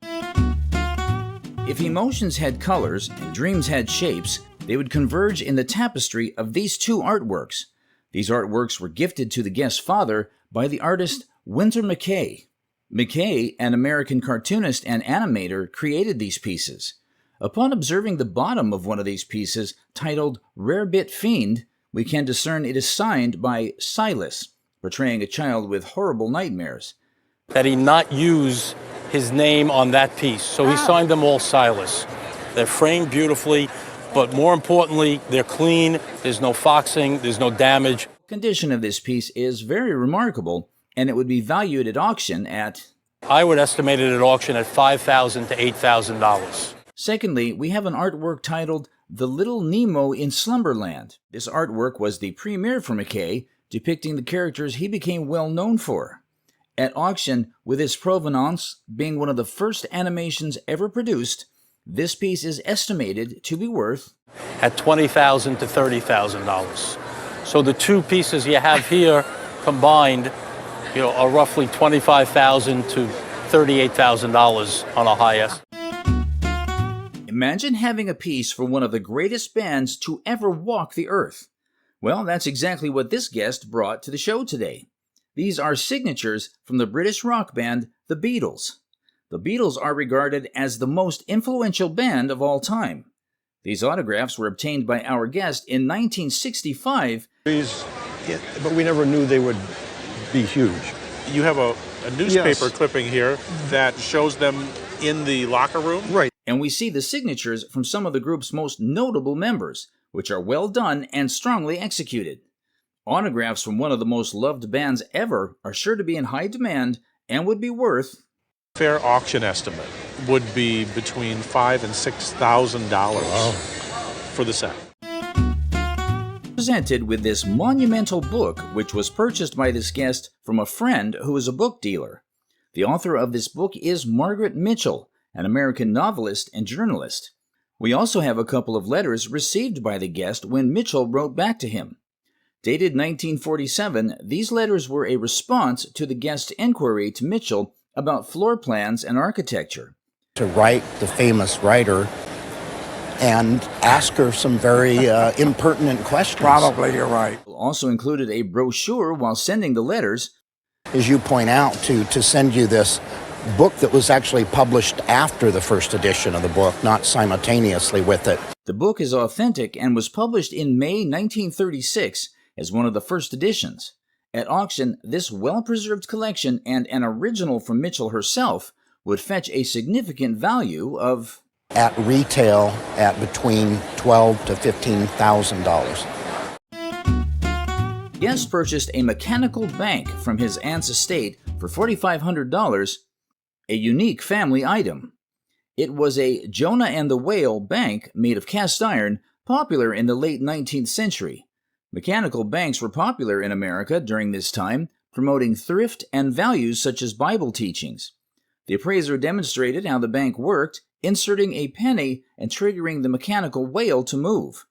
If emotions had colors and dreams had shapes, they would converge in the tapestry of these two artworks. These artworks were gifted to the guest's father by the artist Winsor McCay. McCay, an American cartoonist and animator, created these pieces. Upon observing the bottom of one of these pieces, titled Rarebit Fiend, we can discern it is signed by Silas, portraying a child with horrible nightmares. That he not use his name on that piece, so he signed them all Silas. They're framed beautifully, but more importantly, they're clean, there's no foxing, there's no damage. The condition of this piece is very remarkable, and it would be valued at auction at... I would estimate it at auction at $5,000 to $8,000. Secondly, we have an artwork titled The Little Nemo in Slumberland. This artwork was the premiere for McCay, depicting the characters he became well known for. At auction, with its provenance being one of the first animations ever produced, this piece is estimated to be worth at $20,000 to $30,000. So the two pieces you have here combined, are roughly $25,000 to $38,000 on a high estimate. Imagine having a piece for one of the greatest bands to ever walk the earth. Well, that's exactly what this guest brought to the show today. These are signatures from the British rock band The Beatles. The Beatles are regarded as the most influential band of all time. These autographs were obtained by our guest in 1965. But we never knew they would be huge. You have a newspaper clipping here that shows them in the locker room. Right. And we see the signatures from some of the group's most notable members, which are well done and strongly executed. Autographs from one of the most loved bands ever are sure to be in high demand and would be worth... Fair auction estimate would be between $5,000 and $6,000 for the set. Presented with this monumental book, which was purchased by this guest from a friend who is a book dealer. The author of this book is Margaret Mitchell, an American novelist and journalist. We also have a couple of letters received by the guest when Mitchell wrote back to him. Dated 1947, these letters were a response to the guest's inquiry to Mitchell about floor plans and architecture. To write the famous writer and ask her some very impertinent questions. Probably, you're right. Also included a brochure while sending the letters. As you point out, to send you this book that was actually published after the first edition of the book, not simultaneously with it. The book is authentic and was published in May 1936 as one of the first editions. At auction, this well-preserved collection and an original from Mitchell herself would fetch a significant value of... At retail, at between $12,000 to $15,000. Guest purchased a mechanical bank from his aunt's estate for $4,500, a unique family item. It was a Jonah and the Whale bank made of cast iron, popular in the late 19th century. Mechanical banks were popular in America during this time, promoting thrift and values such as Bible teachings. The appraiser demonstrated how the bank worked, inserting a penny and triggering the mechanical whale to move.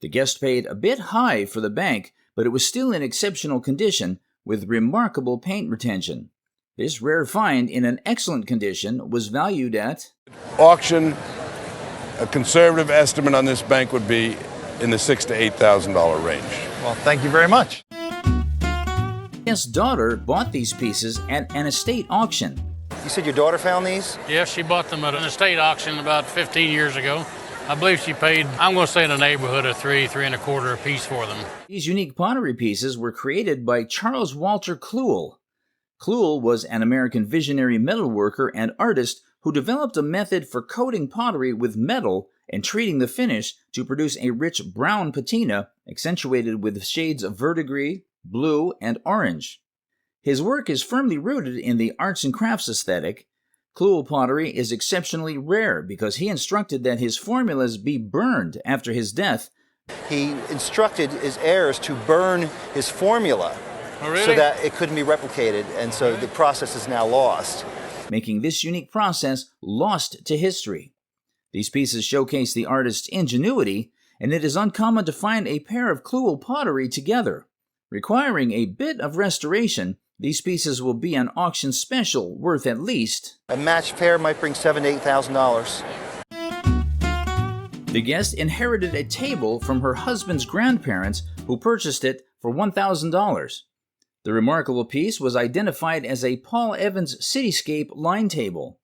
The guest paid a bit high for the bank, but it was still in exceptional condition with remarkable paint retention. This rare find in an excellent condition was valued at... Auction, a conservative estimate on this bank would be in the $6,000 to $8,000 range. Well, thank you very much. His daughter bought these pieces at an estate auction. You said your daughter found these? Yes, she bought them at an estate auction about 15 years ago. I believe she paid, I'm going to say in the neighborhood of $3.25 a piece for them. These unique pottery pieces were created by Charles Walter Clewell. Clewell was an American visionary metalworker and artist who developed a method for coating pottery with metal and treating the finish to produce a rich brown patina accentuated with shades of verdigris, blue, and orange. His work is firmly rooted in the arts and crafts aesthetic. Clewell pottery is exceptionally rare because he instructed that his formulas be burned after his death. He instructed his heirs to burn his formula so that it couldn't be replicated, and so the process is now lost. Making this unique process lost to history. These pieces showcase the artist's ingenuity, and it is uncommon to find a pair of Clewell pottery together. Requiring a bit of restoration, these pieces will be an auction special worth at least... A matched pair might bring $7,000 to $8,000. The guest inherited a table from her husband's grandparents who purchased it for $1,000. The remarkable piece was identified as a Paul Evans Cityscape line table.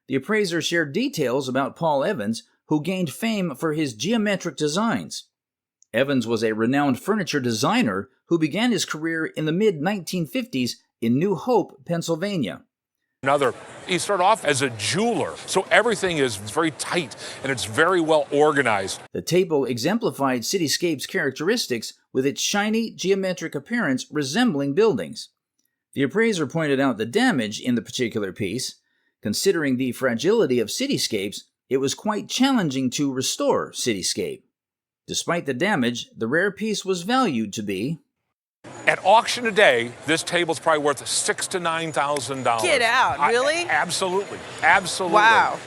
The appraiser shared details about Paul Evans, who gained fame for his geometric designs. Evans was a renowned furniture designer who began his career in the mid-1950s in New Hope, Pennsylvania. He started off as a jeweler, so everything is very tight and it's very well organized. The table exemplified Cityscape's characteristics with its shiny, geometric appearance resembling buildings. The appraiser pointed out the damage in the particular piece. Considering the fragility of cityscapes, it was quite challenging to restore cityscape. Despite the damage, the rare piece was valued to be... At auction today, this table's probably worth $6,000 to $9,000. Get out, really? Absolutely. Absolutely. Wow.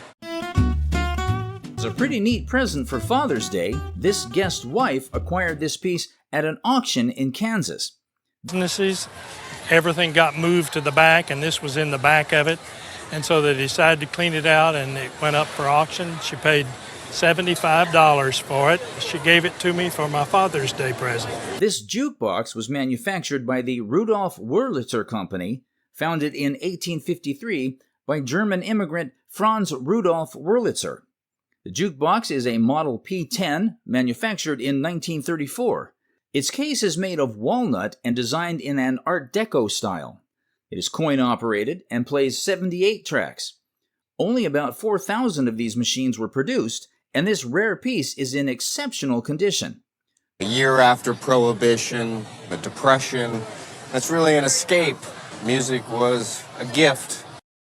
As a pretty neat present for Father's Day, this guest's wife acquired this piece at an auction in Kansas. Businesses, everything got moved to the back, and this was in the back of it. And so they decided to clean it out, and it went up for auction. She paid $75 for it. She gave it to me for my Father's Day present. This jukebox was manufactured by the Rudolf Wurlitzer Company, founded in 1853 by German immigrant Franz Rudolf Wurlitzer. The jukebox is a Model P10 manufactured in 1934. Its case is made of walnut and designed in an Art Deco style. It is coin-operated and plays 78 tracks. Only about 4,000 of these machines were produced, and this rare piece is in exceptional condition. A year after Prohibition, the Depression, that's really an escape. Music was a gift.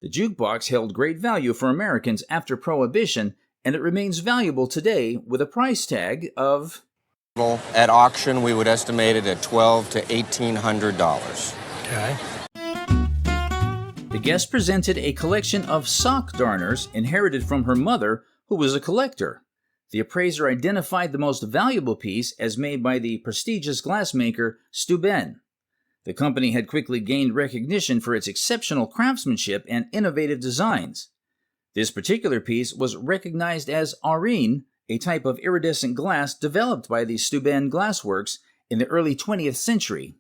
The jukebox held great value for Americans after Prohibition, and it remains valuable today with a price tag of... At auction, we would estimate it at $1,200 to $1,800. Okay. The guest presented a collection of sock darners inherited from her mother, who was a collector. The appraiser identified the most valuable piece as made by the prestigious glassmaker Steuben. The company had quickly gained recognition for its exceptional craftsmanship and innovative designs. This particular piece was recognized as aurine, a type of iridescent glass developed by the Steuben Glassworks in the early 20th century.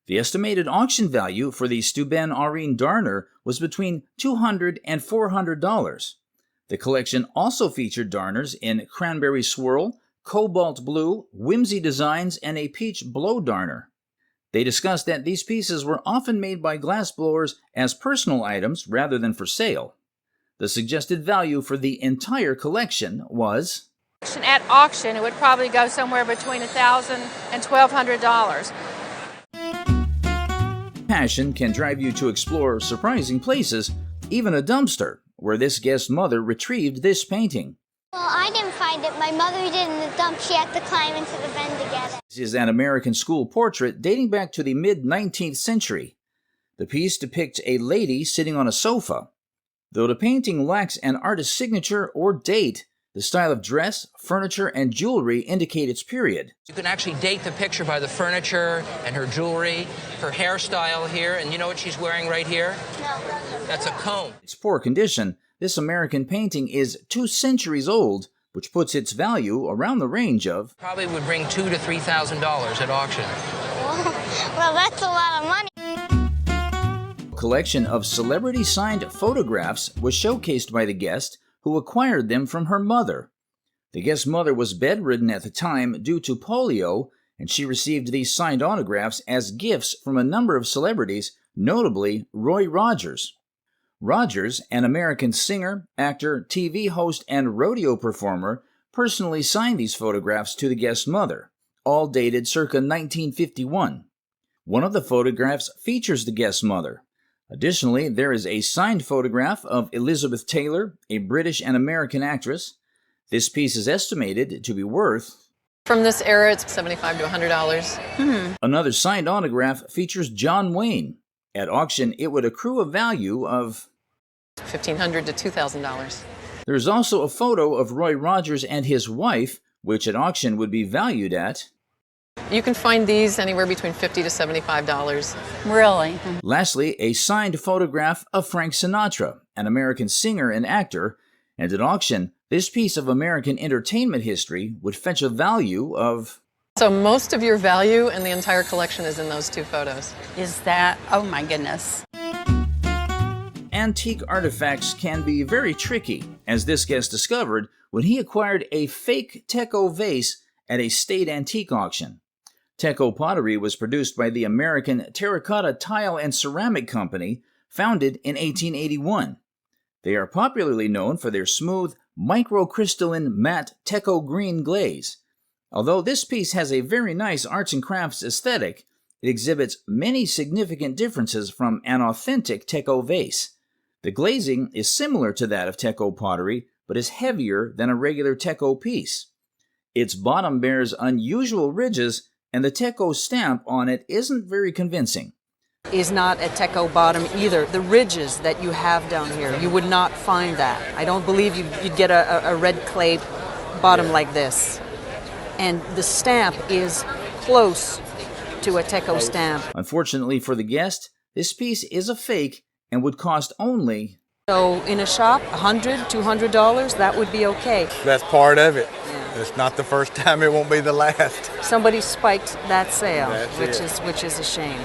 The estimated auction value for the Steuben aurine darner was between $200 and $400. The collection also featured darners in cranberry swirl, cobalt blue, whimsy designs, and a peach blow darner. They discussed that these pieces were often made by glassblowers as personal items rather than for sale. The suggested value for the entire collection was... At auction, it would probably go somewhere between $1,000 and $1,200. Passion can drive you to explore surprising places, even a dumpster, where this guest's mother retrieved this painting. Well, I didn't find it. My mother did in the dump. She had to climb into the bin to get it. This is an American school portrait dating back to the mid-19th century. The piece depicts a lady sitting on a sofa. Though the painting lacks an artist's signature or date, the style of dress, furniture, and jewelry indicate its period. You can actually date the picture by the furniture and her jewelry, her hairstyle here, and you know what she's wearing right here? No. That's a comb. Its poor condition, this American painting is 2 centuries old, which puts its value around the range of... Probably would bring $2,000 to $3,000 at auction. Well, that's a lot of money. A collection of celebrity-signed photographs was showcased by the guest, who acquired them from her mother. The guest's mother was bedridden at the time due to polio, and she received these signed autographs as gifts from a number of celebrities, notably Roy Rogers. Rogers, an American singer, actor, TV host, and rodeo performer, personally signed these photographs to the guest's mother, all dated circa 1951. One of the photographs features the guest's mother. Additionally, there is a signed photograph of Elizabeth Taylor, a British and American actress. This piece is estimated to be worth... From this era, it's $75 to $100. Another signed autograph features John Wayne. At auction, it would accrue a value of... $1,500 to $2,000. There is also a photo of Roy Rogers and his wife, which at auction would be valued at... You can find these anywhere between $50 to $75. Really? Lastly, a signed photograph of Frank Sinatra, an American singer and actor, and at auction, this piece of American entertainment history would fetch a value of... So most of your value in the entire collection is in those 2 photos. Is that? Oh my goodness. Antique artifacts can be very tricky, as this guest discovered when he acquired a fake Teco vase at a state antique auction. Teco pottery was produced by the American Terracotta Tile and Ceramic Company, founded in 1881. They are popularly known for their smooth, microcrystalline matte Teco green glaze. Although this piece has a very nice arts and crafts aesthetic, It exhibits many significant differences from an authentic Teco vase. The glazing is similar to that of Teco pottery, but is heavier than a regular Teco piece. Its bottom bears unusual ridges, and the Teco stamp on it isn't very convincing. Is not a Teco bottom either. The ridges that you have down here, you would not find that. I don't believe you'd get a red clay bottom like this. And the stamp is close to a Teco stamp. Unfortunately for the guest, this piece is a fake and would cost only... So in a shop, $100, $200, that would be okay. That's part of it. Yeah. It's not the first time, it won't be the last. Somebody spiked that sale, which is a shame.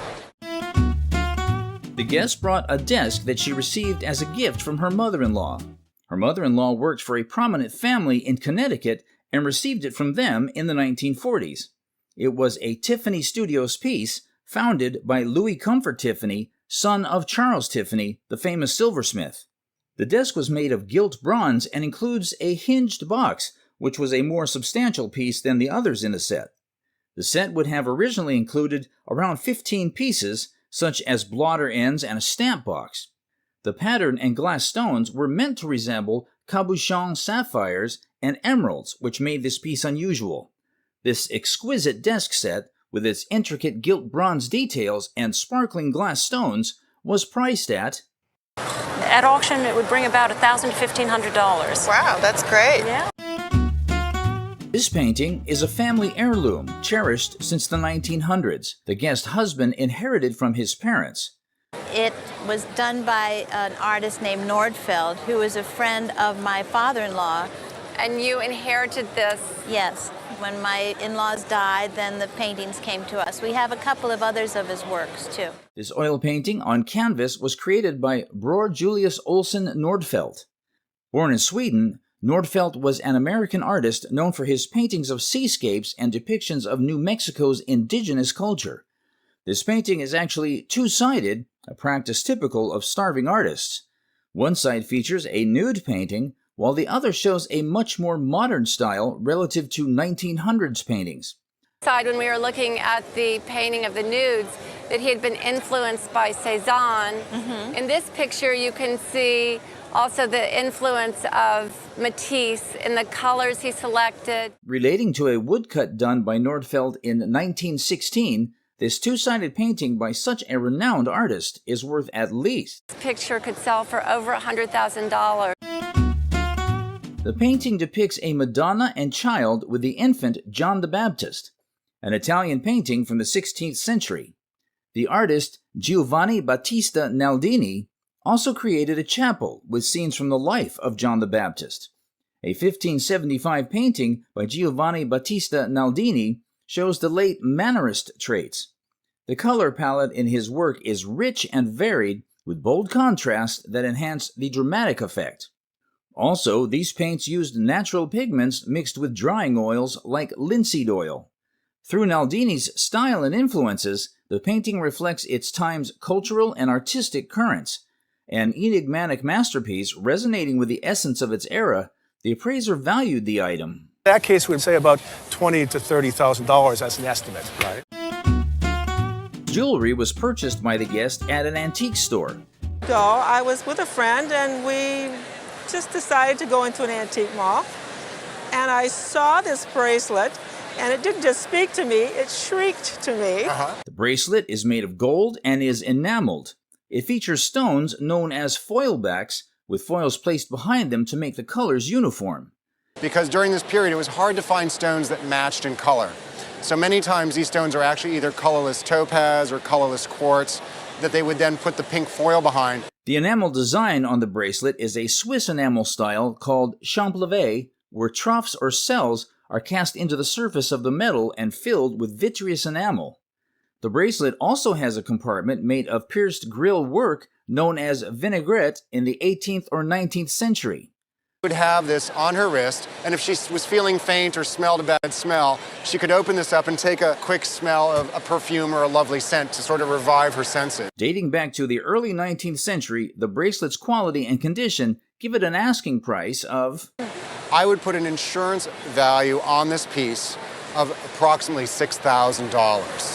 The guest brought a desk that she received as a gift from her mother-in-law. Her mother-in-law worked for a prominent family in Connecticut and received it from them in the 1940s. It was a Tiffany Studios piece founded by Louis Comfort Tiffany, son of Charles Tiffany, the famous silversmith. The desk was made of gilt bronze and includes a hinged box, which was a more substantial piece than the others in the set. The set would have originally included around 15 pieces, such as blotter ends and a stamp box. The pattern and glass stones were meant to resemble cabochon sapphires and emeralds, which made this piece unusual. This exquisite desk set, with its intricate gilt bronze details and sparkling glass stones, was priced at... At auction, it would bring about $1,000 to $1,500. Wow, that's great. Yeah. This painting is a family heirloom, cherished since the 1900s. The guest's husband inherited from his parents. It was done by an artist named Nordfeld, who was a friend of my father-in-law. And you inherited this? Yes. When my in-laws died, then the paintings came to us. We have a couple of others of his works, too. This oil painting on canvas was created by Bror Julius Olsen Nordfeldt. Born in Sweden, Nordfeldt was an American artist known for his paintings of seascapes and depictions of New Mexico's indigenous culture. This painting is actually two-sided, a practice typical of starving artists. One side features a nude painting, while the other shows a much more modern style relative to 1900s paintings. When we were looking at the painting of the nudes, that he had been influenced by Cézanne. Mm-hmm. In this picture, you can see also the influence of Matisse in the colors he selected. Relating to a woodcut done by Nordfeldt in 1916, this two-sided painting by such a renowned artist is worth at least... This picture could sell for over $100,000. The painting depicts a Madonna and child with the infant John the Baptist, an Italian painting from the 16th century. The artist Giovanni Battista Naldini also created a chapel with scenes from the life of John the Baptist. A 1575 painting by Giovanni Battista Naldini shows the late Mannerist traits. The color palette in his work is rich and varied, with bold contrasts that enhance the dramatic effect. Also, these paints used natural pigments mixed with drying oils like linseed oil. Through Naldini's style and influences, the painting reflects its time's cultural and artistic currents. An enigmatic masterpiece resonating with the essence of its era, the appraiser valued the item. In that case, we'd say about $20,000 to $30,000 as an estimate. Right. Jewelry was purchased by the guest at an antique store. So I was with a friend and we just decided to go into an antique mall. And I saw this bracelet and it didn't just speak to me, it shrieked to me. The bracelet is made of gold and is enameled. It features stones known as foil backs, with foils placed behind them to make the colors uniform. Because during this period, it was hard to find stones that matched in color. So many times these stones are actually either colorless topaz or colorless quartz that they would then put the pink foil behind. The enamel design on the bracelet is a Swiss enamel style called champlevé, where troughs or cells are cast into the surface of the metal and filled with vitreous enamel. The bracelet also has a compartment made of pierced grill work known as vinaigrette in the 18th or 19th century. Would have this on her wrist, and if she was feeling faint or smelled a bad smell, she could open this up and take a quick smell of a perfume or a lovely scent to sort of revive her senses. Dating back to the early 19th century, the bracelet's quality and condition give it an asking price of... I would put an insurance value on this piece of approximately $6,000.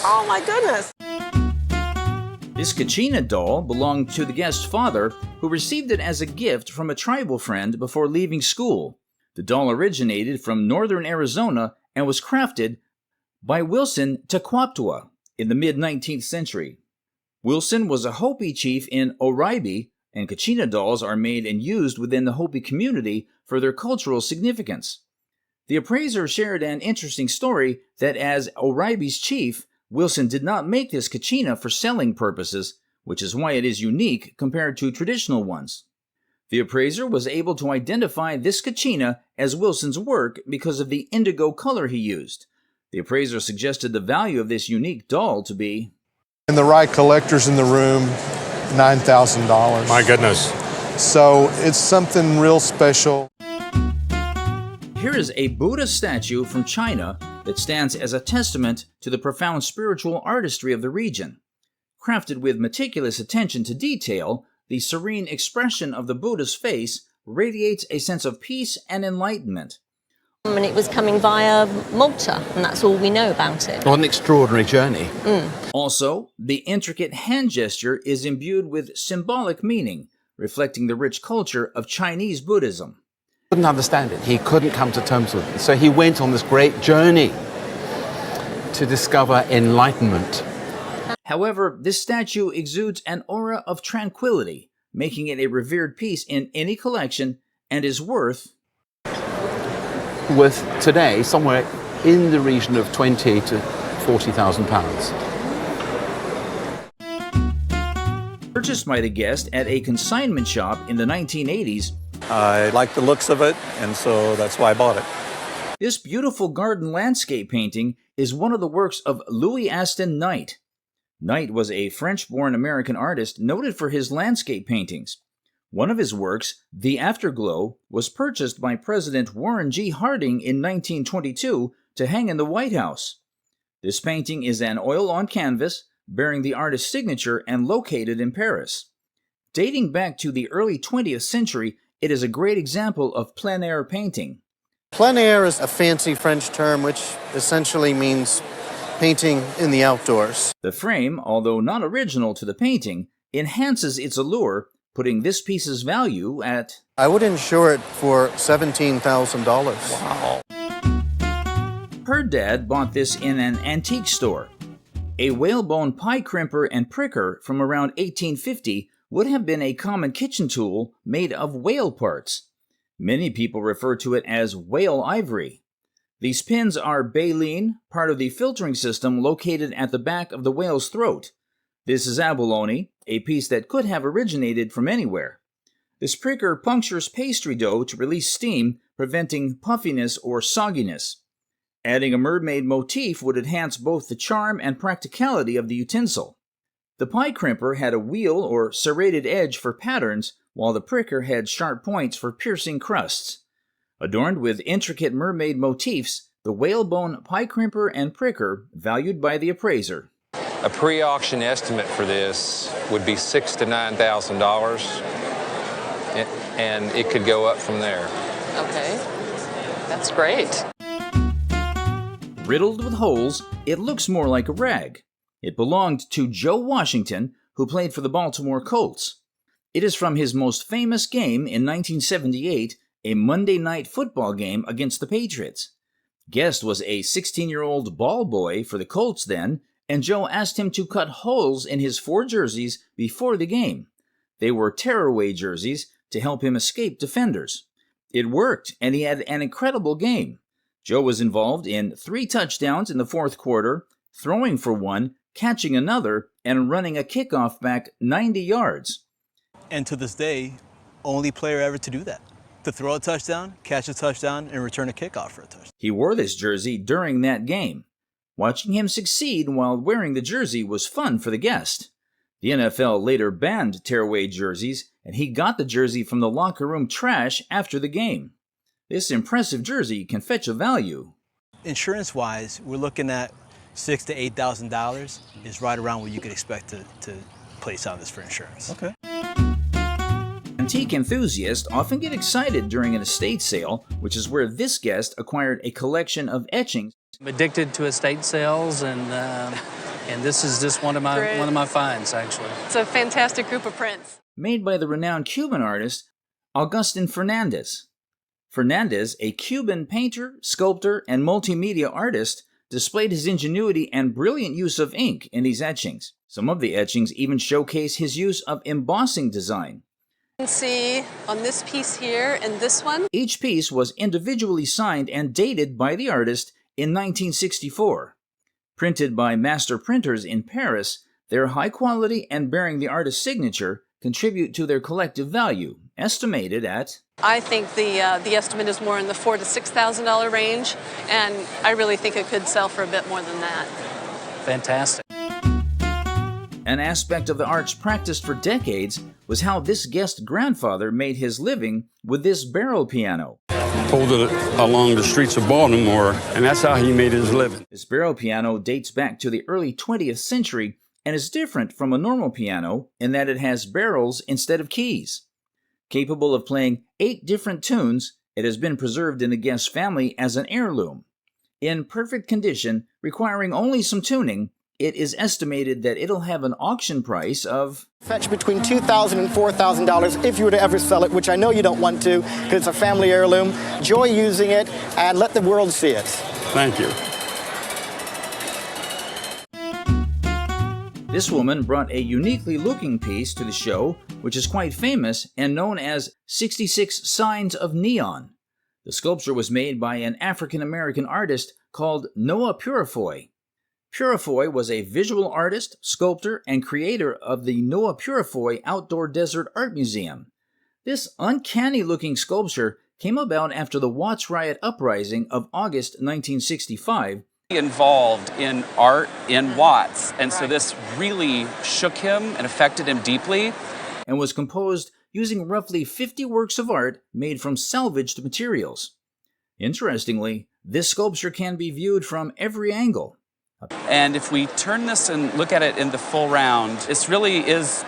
Oh my goodness! This Kachina doll belonged to the guest's father, who received it as a gift from a tribal friend before leaving school. The doll originated from northern Arizona and was crafted by Wilson Tecumseh in the mid-19th century. Wilson was a Hopi chief in Oribe, and Kachina dolls are made and used within the Hopi community for their cultural significance. The appraiser shared an interesting story that as Oribe's chief, Wilson did not make this Kachina for selling purposes, which is why it is unique compared to traditional ones. The appraiser was able to identify this Kachina as Wilson's work because of the indigo color he used. The appraiser suggested the value of this unique doll to be, and the right collectors in the room, $9,000. My goodness. So it's something real special. Here is a Buddha statue from China that stands as a testament to the profound spiritual artistry of the region. Crafted with meticulous attention to detail, the serene expression of the Buddha's face radiates a sense of peace and enlightenment. And it was coming via Malta, and that's all we know about it. What an extraordinary journey. Also, the intricate hand gesture is imbued with symbolic meaning, reflecting the rich culture of Chinese Buddhism. Couldn't understand it. He couldn't come to terms with it. So he went on this great journey to discover enlightenment. However, this statue exudes an aura of tranquility, making it a revered piece in any collection and is worth today somewhere in the region of 20 to 40,000 pounds. Purchased by the guest at a consignment shop in the 1980s, I like the looks of it, and so that's why I bought it. This beautiful garden landscape painting is one of the works of Aston Knight. Knight was a French-born American artist noted for his landscape paintings. One of his works, The Afterglow, was purchased by President Warren G. Harding in 1922 to hang in the White House. This painting is an oil-on canvas bearing the artist's signature and located in Paris. Dating back to the early 20th century, it is a great example of plein air painting. Plein air is a fancy French term which essentially means painting in the outdoors. The frame, although not original to the painting, enhances its allure, putting this piece's value at... I would insure it for $17,000. Wow. Her dad bought this in an antique store. A whalebone pie crimper and pricker from around 1850 would have been a common kitchen tool made of whale parts. Many people refer to it as whale ivory. These pins are baleen, part of the filtering system located at the back of the whale's throat. This is abalone, a piece that could have originated from anywhere. This pricker punctures pastry dough to release steam, preventing puffiness or sogginess. Adding a mermaid motif would enhance both the charm and practicality of the utensil. The pie crimper had a wheel or serrated edge for patterns, while the pricker had sharp points for piercing crusts. Adorned with intricate mermaid motifs, the whalebone pie crimper and pricker valued by the appraiser. A pre-auction estimate for this would be $6,000 to $9,000, and it could go up from there. Okay, that's great. Riddled with holes, it looks more like a rag. It belonged to Joe Washington, who played for the Baltimore Colts. It is from his most famous game in 1978, a Monday night football game against the Patriots. Guest was a 16-year-old ball boy for the Colts then, and Joe asked him to cut holes in his 4 jerseys before the game. They were tearaway jerseys to help him escape defenders. It worked, and he had an incredible game. Joe was involved in 3 touchdowns in the fourth quarter, throwing for 1, catching another, and running a kickoff back 90 yards. And to this day, only player ever to do that. To throw a touchdown, catch a touchdown, and return a kickoff for a touchdown. He wore this jersey during that game. Watching him succeed while wearing the jersey was fun for the guest. The NFL later banned tearaway jerseys, and he got the jersey from the locker room trash after the game. This impressive jersey can fetch a value. Insurance-wise, we're looking at $6,000 to $8,000 is right around what you could expect to place on this for insurance. Okay. Antique enthusiasts often get excited during an estate sale, which is where this guest acquired a collection of etchings. I'm addicted to estate sales, and And this is just one of my finds, actually. It's a fantastic group of prints. Made by the renowned Cuban artist Augustine Fernandez. Fernandez, a Cuban painter, sculptor, and multimedia artist, displayed his ingenuity and brilliant use of ink in these etchings. Some of the etchings even showcase his use of embossing design. You can see on this piece here and this one. Each piece was individually signed and dated by the artist in 1964. Printed by master printers in Paris, their high quality and bearing the artist's signature contribute to their collective value, estimated at... I think the estimate is more in the $4,000 to $6,000 range, and I really think it could sell for a bit more than that. Fantastic. An aspect of the arts practiced for decades was how this guest grandfather made his living with this barrel piano. Pulled it along the streets of Baltimore, and that's how he made his living. This barrel piano dates back to the early 20th century and is different from a normal piano in that it has barrels instead of keys. Capable of playing 8 different tunes, it has been preserved in the guest's family as an heirloom. In perfect condition, requiring only some tuning, it is estimated that it'll have an auction price of... Fetch between $2,000 and $4,000 if you were to ever sell it, which I know you don't want to because it's a family heirloom. Enjoy using it and let the world see it. Thank you. This woman brought a uniquely looking piece to the show, which is quite famous and known as 66 Signs of Neon. The sculpture was made by an African-American artist called Noah Purifoy. Purifoy was a visual artist, sculptor, and creator of the Noah Purifoy Outdoor Desert Art Museum. This uncanny-looking sculpture came about after the Watts Riot Uprising of August 1965. Involved in art in Watts, and so this really shook him and affected him deeply. And was composed using roughly 50 works of art made from salvaged materials. Interestingly, this sculpture can be viewed from every angle. And if we turn this and look at it in the full round, this really is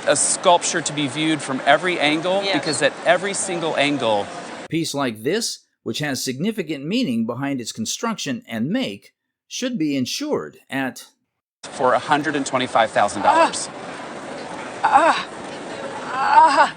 a sculpture to be viewed from every angle, because at every single angle... A piece like this, which has significant meaning behind its construction and make, should be insured at... for $125,000.